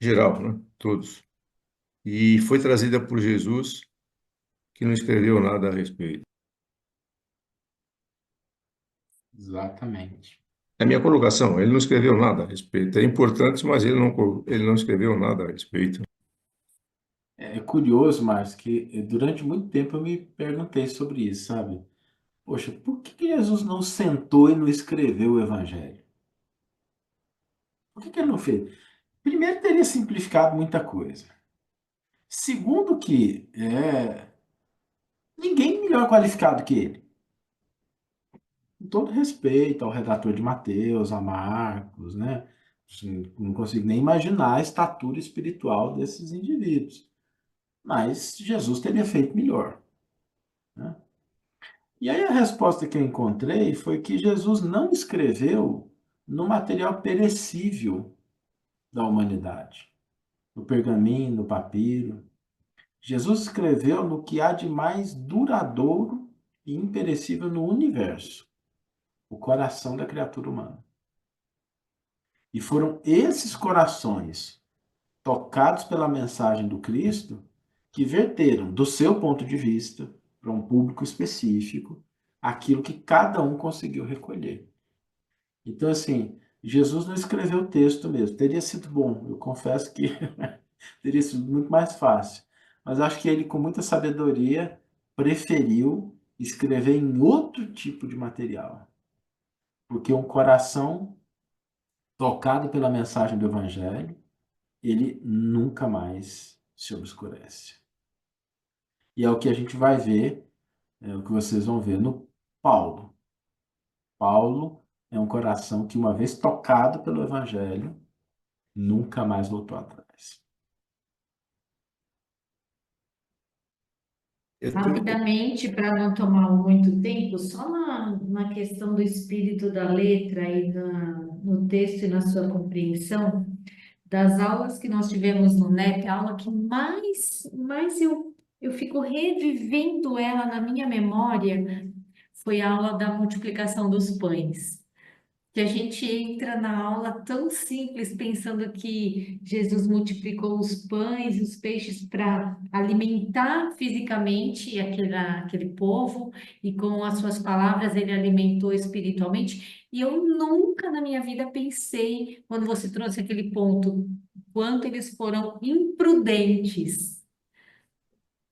geral, né? Todos. E foi trazida por Jesus, que não escreveu nada a respeito. Exatamente. É a minha colocação, ele não escreveu nada a respeito. É importante, mas ele não escreveu nada a respeito. É curioso, Márcio, que durante muito tempo eu me perguntei sobre isso, sabe? Poxa, por que Jesus não sentou e não escreveu o Evangelho? Por que ele não fez? Primeiro, teria simplificado muita coisa. Segundo, que ninguém melhor qualificado que ele. Com todo respeito ao redator de Mateus, a Marcos, né? Não consigo nem imaginar a estatura espiritual desses indivíduos. Mas Jesus teria feito melhor, né? E aí a resposta que eu encontrei foi que Jesus não escreveu no material perecível da humanidade, no pergaminho, no papiro. Jesus escreveu no que há de mais duradouro e imperecível no universo, o coração da criatura humana. E foram esses corações, tocados pela mensagem do Cristo, que verteram, do seu ponto de vista, para um público específico, aquilo que cada um conseguiu recolher. Então, assim, Jesus não escreveu o texto mesmo. Teria sido bom, eu confesso que teria sido muito mais fácil. Mas acho que ele, com muita sabedoria, preferiu escrever em outro tipo de material. Porque um coração tocado pela mensagem do Evangelho, ele nunca mais se obscurece. E é o que a gente vai ver, é o que vocês vão ver no Paulo. Paulo é um coração que, uma vez tocado pelo Evangelho, nunca mais voltou atrás. Rapidamente, para não tomar muito tempo, só na questão do espírito da letra e no texto e na sua compreensão, das aulas que nós tivemos no NEP, a aula que mais eu fico revivendo ela na minha memória foi a aula da multiplicação dos pães. Que a gente entra na aula tão simples, pensando que Jesus multiplicou os pães e os peixes para alimentar fisicamente aquele povo, e com as suas palavras ele alimentou espiritualmente. E eu nunca na minha vida pensei, quando você trouxe aquele ponto, quanto eles foram imprudentes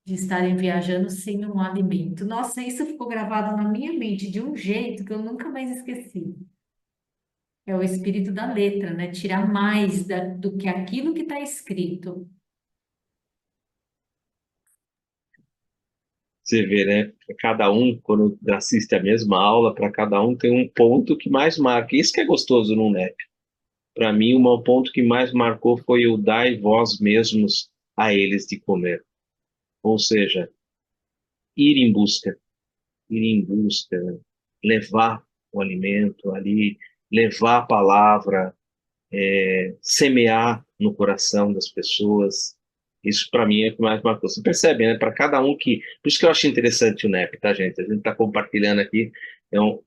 de estarem viajando sem um alimento. Nossa, isso ficou gravado na minha mente de um jeito que eu nunca mais esqueci. É o espírito da letra, né? Tirar mais do que aquilo que está escrito. Você vê, né? Cada um, quando assiste a mesma aula, para cada um tem um ponto que mais marca. Isso que é gostoso no NEP. Para mim, o ponto que mais marcou foi o dai vós mesmos a eles de comer. Ou seja, ir em busca, né? Levar o alimento ali, levar a palavra, semear no coração das pessoas. Isso para mim é o que mais marcou. Você percebe, né? Para cada um que. Por isso que eu acho interessante o NEP, tá, gente? A gente está compartilhando aqui,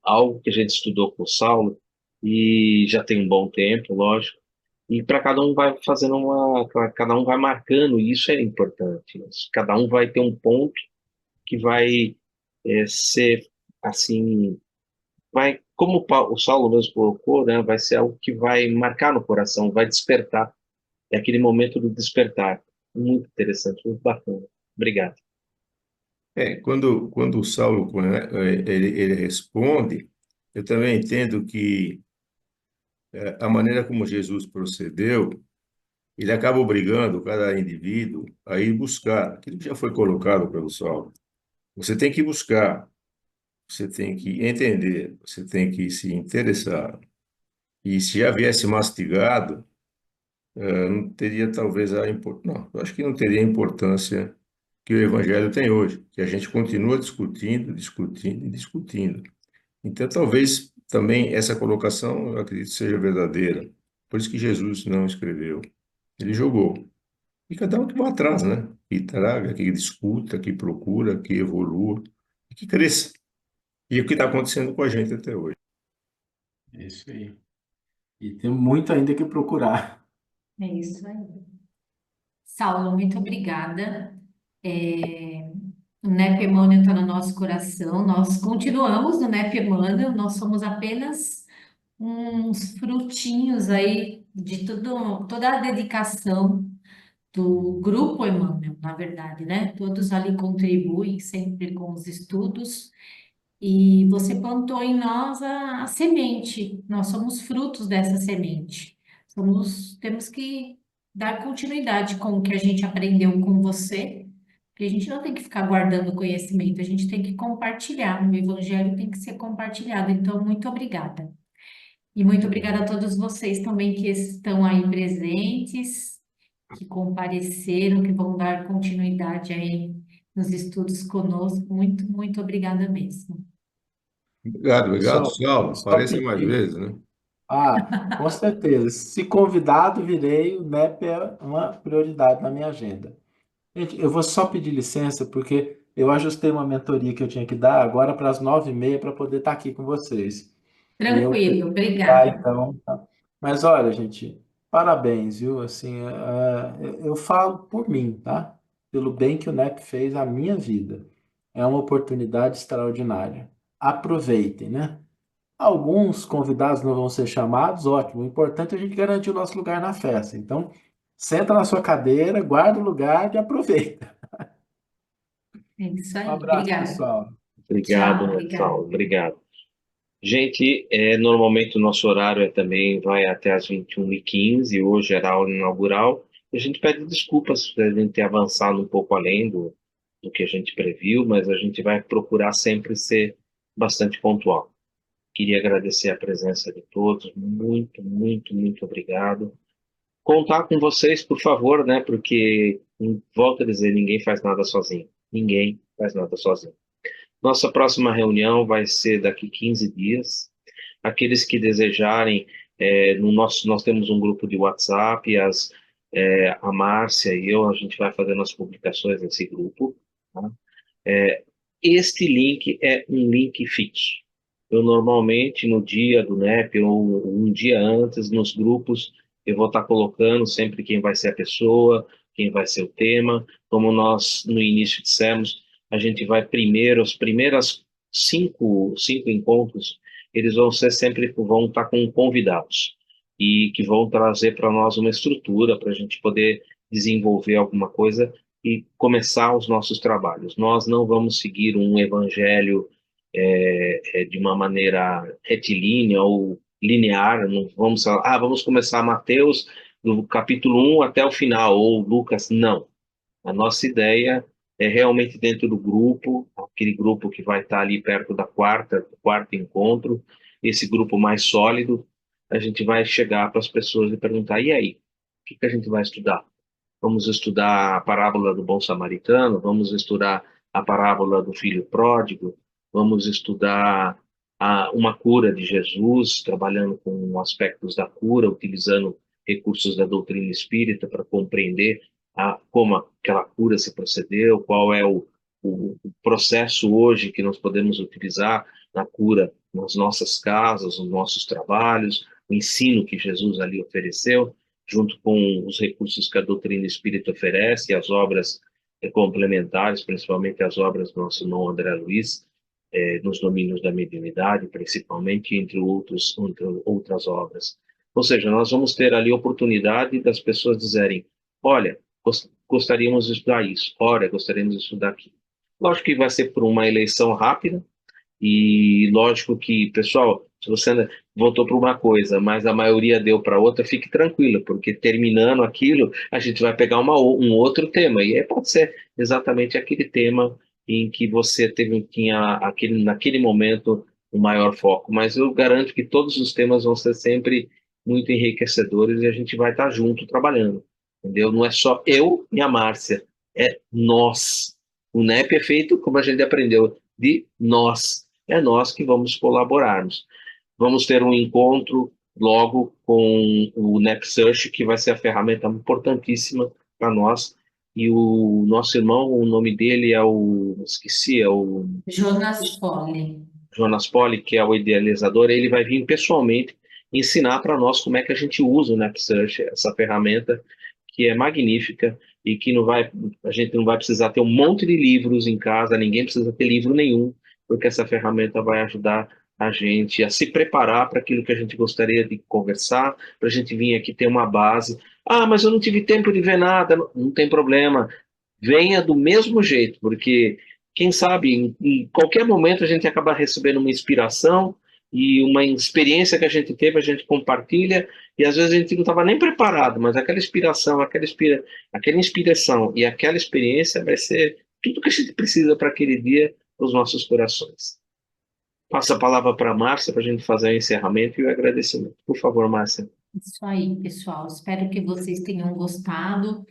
algo que a gente estudou com o Saulo e já tem um bom tempo, lógico. E para cada um vai fazendo cada um vai marcando, e isso é importante. Cada um vai ter um ponto que vai ser assim, vai, como o Saulo mesmo colocou, né? Vai ser algo que vai marcar no coração, vai despertar. É aquele momento do despertar. Muito interessante, muito bacana. Obrigado. Quando o Saulo ele responde, eu também entendo que a maneira como Jesus procedeu, ele acaba obrigando cada indivíduo a ir buscar aquilo que já foi colocado pelo Saulo. Você tem que buscar, você tem que entender, você tem que se interessar. E se já viesse mastigado, não teria talvez a importância. Não, eu acho que não teria a importância que o Evangelho tem hoje, que a gente continua discutindo, discutindo e discutindo. Então, talvez também essa colocação, eu acredito, seja verdadeira. Por isso que Jesus não escreveu. Ele jogou. E cada um que vai atrás, né? Que traga, que discuta, que procura, que evolua, e que cresça. E é o que está acontecendo com a gente até hoje. É isso aí. E tem muito ainda que procurar. É isso aí. Saulo, muito obrigada. O NEP Emmanuel está no nosso coração, nós continuamos no NEP Emmanuel, nós somos apenas uns frutinhos aí de toda a dedicação do grupo Emmanuel, na verdade, né? Todos ali contribuem sempre com os estudos e você plantou em nós a semente, nós somos frutos dessa semente. Temos que dar continuidade com o que a gente aprendeu com você, porque a gente não tem que ficar guardando conhecimento, a gente tem que compartilhar. O evangelho tem que ser compartilhado. Então, muito obrigada. E muito obrigada a todos vocês também que estão aí presentes, que compareceram, que vão dar continuidade aí nos estudos conosco. Muito, muito obrigada mesmo. Obrigado, obrigado, Pessoal, Saulo. só Apareça mais pedir. vezes, né? Com certeza. Se convidado, virei. O NEP é uma prioridade na minha agenda. Gente, eu vou só pedir licença porque eu ajustei uma mentoria que eu tinha que dar agora para as 9h30 para poder estar aqui com vocês. E eu Tranquilo, tá, obrigada. então. Tá. Mas olha, gente, parabéns, viu? Assim, eu falo por mim, tá? Pelo bem que o NEP fez à minha vida. É uma oportunidade extraordinária. Aproveitem, né? Alguns convidados não vão ser chamados, ótimo. O importante é a gente garantir o nosso lugar na festa. Então, senta na sua cadeira, guarda o lugar e aproveita. É isso Um aí, abraço, obrigada. pessoal. Tchau, Obrigado, Saulo. obrigada. Obrigado. Gente, normalmente o nosso horário também vai até as 21h15, hoje era a aula inaugural. E a gente pede desculpas por a gente ter avançado um pouco além do que a gente previu, mas a gente vai procurar sempre ser bastante pontual. Queria agradecer a presença de todos, muito, muito, muito obrigado. Contar com vocês, por favor, né? Porque, volto a dizer, ninguém faz nada sozinho. Ninguém faz nada sozinho. Nossa próxima reunião vai ser daqui 15 dias. Aqueles que desejarem, nós temos um grupo de WhatsApp, a Márcia e eu, a gente vai fazendo as publicações nesse grupo. Tá? Este link é um link fixo. Eu normalmente, no dia do NEP, ou um dia antes, nos grupos, eu vou estar colocando sempre quem vai ser a pessoa, quem vai ser o tema. Como nós, no início, dissemos, a gente vai primeiro, as primeiras cinco encontros, eles vão ser sempre, vão estar com convidados, e que vão trazer para nós uma estrutura para a gente poder desenvolver alguma coisa e começar os nossos trabalhos. Nós não vamos seguir um evangelho de uma maneira retilínea ou linear, não vamos falar, vamos começar Mateus do capítulo 1 até o final, ou Lucas, não. A nossa ideia é realmente dentro do grupo, aquele grupo que vai estar ali perto do quarto encontro, esse grupo mais sólido, a gente vai chegar para as pessoas e perguntar, e aí, o que a gente vai estudar? Vamos estudar a parábola do bom samaritano, vamos estudar a parábola do filho pródigo, vamos estudar uma cura de Jesus, trabalhando com aspectos da cura, utilizando recursos da doutrina espírita para compreender como aquela cura se procedeu, qual é o processo hoje que nós podemos utilizar na cura nas nossas casas, nos nossos trabalhos, o ensino que Jesus ali ofereceu, junto com os recursos que a doutrina espírita oferece, e as obras complementares, principalmente as obras do nosso irmão André Luiz, nos domínios da mediunidade, principalmente, entre outras obras. Ou seja, nós vamos ter ali a oportunidade das pessoas dizerem, olha, gostaríamos de estudar isso, olha, gostaríamos de estudar aquilo. Lógico que vai ser por uma eleição rápida, e lógico que, pessoal, se você votou para uma coisa, mas a maioria deu para outra, fique tranquilo, porque terminando aquilo, a gente vai pegar um outro tema, e aí pode ser exatamente aquele tema em que você tinha naquele momento o maior foco. Mas eu garanto que todos os temas vão ser sempre muito enriquecedores e a gente vai estar junto trabalhando, entendeu? Não é só eu e a Márcia, é nós. O NEP é feito, como a gente aprendeu, de nós. É nós que vamos colaborarmos. Vamos ter um encontro logo com o NEPSearch, que vai ser a ferramenta importantíssima para nós. E o nosso irmão, o nome dele esqueci, é o Jonas Poli. Jonas Poli, que é o idealizador, ele vai vir pessoalmente ensinar para nós como é que a gente usa o NEPSearch, essa ferramenta que é magnífica e que a gente não vai precisar ter um monte de livros em casa, ninguém precisa ter livro nenhum, porque essa ferramenta vai ajudar a gente a se preparar para aquilo que a gente gostaria de conversar, para a gente vir aqui ter uma base. Ah, mas eu não tive tempo de ver nada. Não tem problema. Venha do mesmo jeito, porque quem sabe em qualquer momento a gente acaba recebendo uma inspiração e uma experiência que a gente teve, a gente compartilha, e às vezes a gente não estava nem preparado, mas aquela inspiração, aquela inspiração e aquela experiência vai ser tudo que a gente precisa para aquele dia, para os nossos corações. Passo a palavra para a Márcia para a gente fazer o encerramento e o agradecimento. Por favor, Márcia. Isso aí, pessoal. Espero que vocês tenham gostado.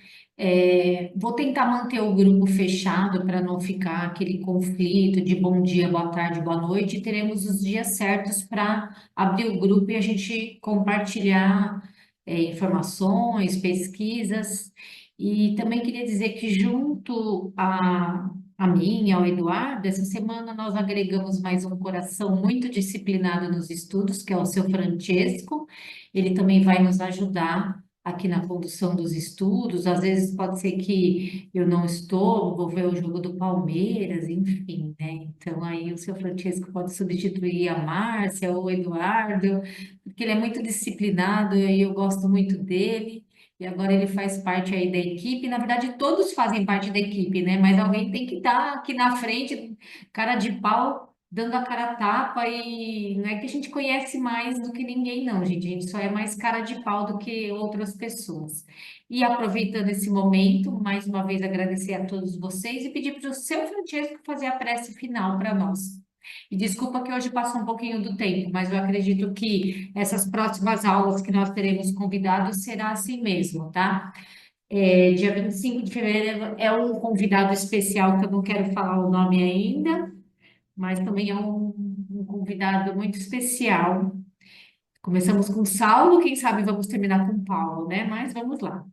Vou tentar manter o grupo fechado para não ficar aquele conflito de bom dia, boa tarde, boa noite. Teremos os dias certos para abrir o grupo e a gente compartilhar informações, pesquisas. E também queria dizer que junto a mim, ao Eduardo, essa semana nós agregamos mais um coração muito disciplinado nos estudos, que é o seu Francesco. Ele também vai nos ajudar aqui na condução dos estudos. Às vezes pode ser que eu não estou, vou ver o jogo do Palmeiras, enfim, né? Então aí o seu Francisco pode substituir a Márcia ou o Eduardo, porque ele é muito disciplinado e eu gosto muito dele. E agora ele faz parte aí da equipe. Na verdade, todos fazem parte da equipe, né? Mas alguém tem que estar aqui na frente, cara de pau, dando a cara a tapa, e não é que a gente conhece mais do que ninguém, não, gente. A gente só é mais cara de pau do que outras pessoas. E aproveitando esse momento, mais uma vez agradecer a todos vocês e pedir para o seu Francesco fazer a prece final para nós. E desculpa que hoje passou um pouquinho do tempo, mas eu acredito que essas próximas aulas que nós teremos convidados será assim mesmo, tá? Dia 25 de fevereiro é um convidado especial que eu não quero falar o nome ainda, mas também é um convidado muito especial. Começamos com Saulo, quem sabe vamos terminar com Paulo, né? Mas vamos lá.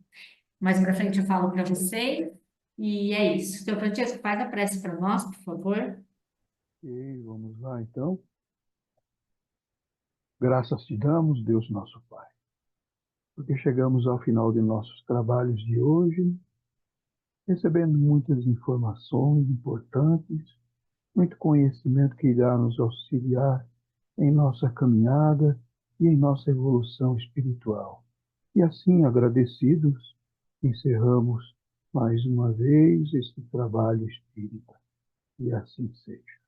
Mais para frente eu falo para vocês. E é isso. Seu Francesco, faz a prece para nós, por favor. E vamos lá, então. Graças te damos, Deus nosso Pai, porque chegamos ao final de nossos trabalhos de hoje, recebendo muitas informações importantes, muito conhecimento que irá nos auxiliar em nossa caminhada e em nossa evolução espiritual. E assim, agradecidos, encerramos mais uma vez este trabalho espírita. E assim seja.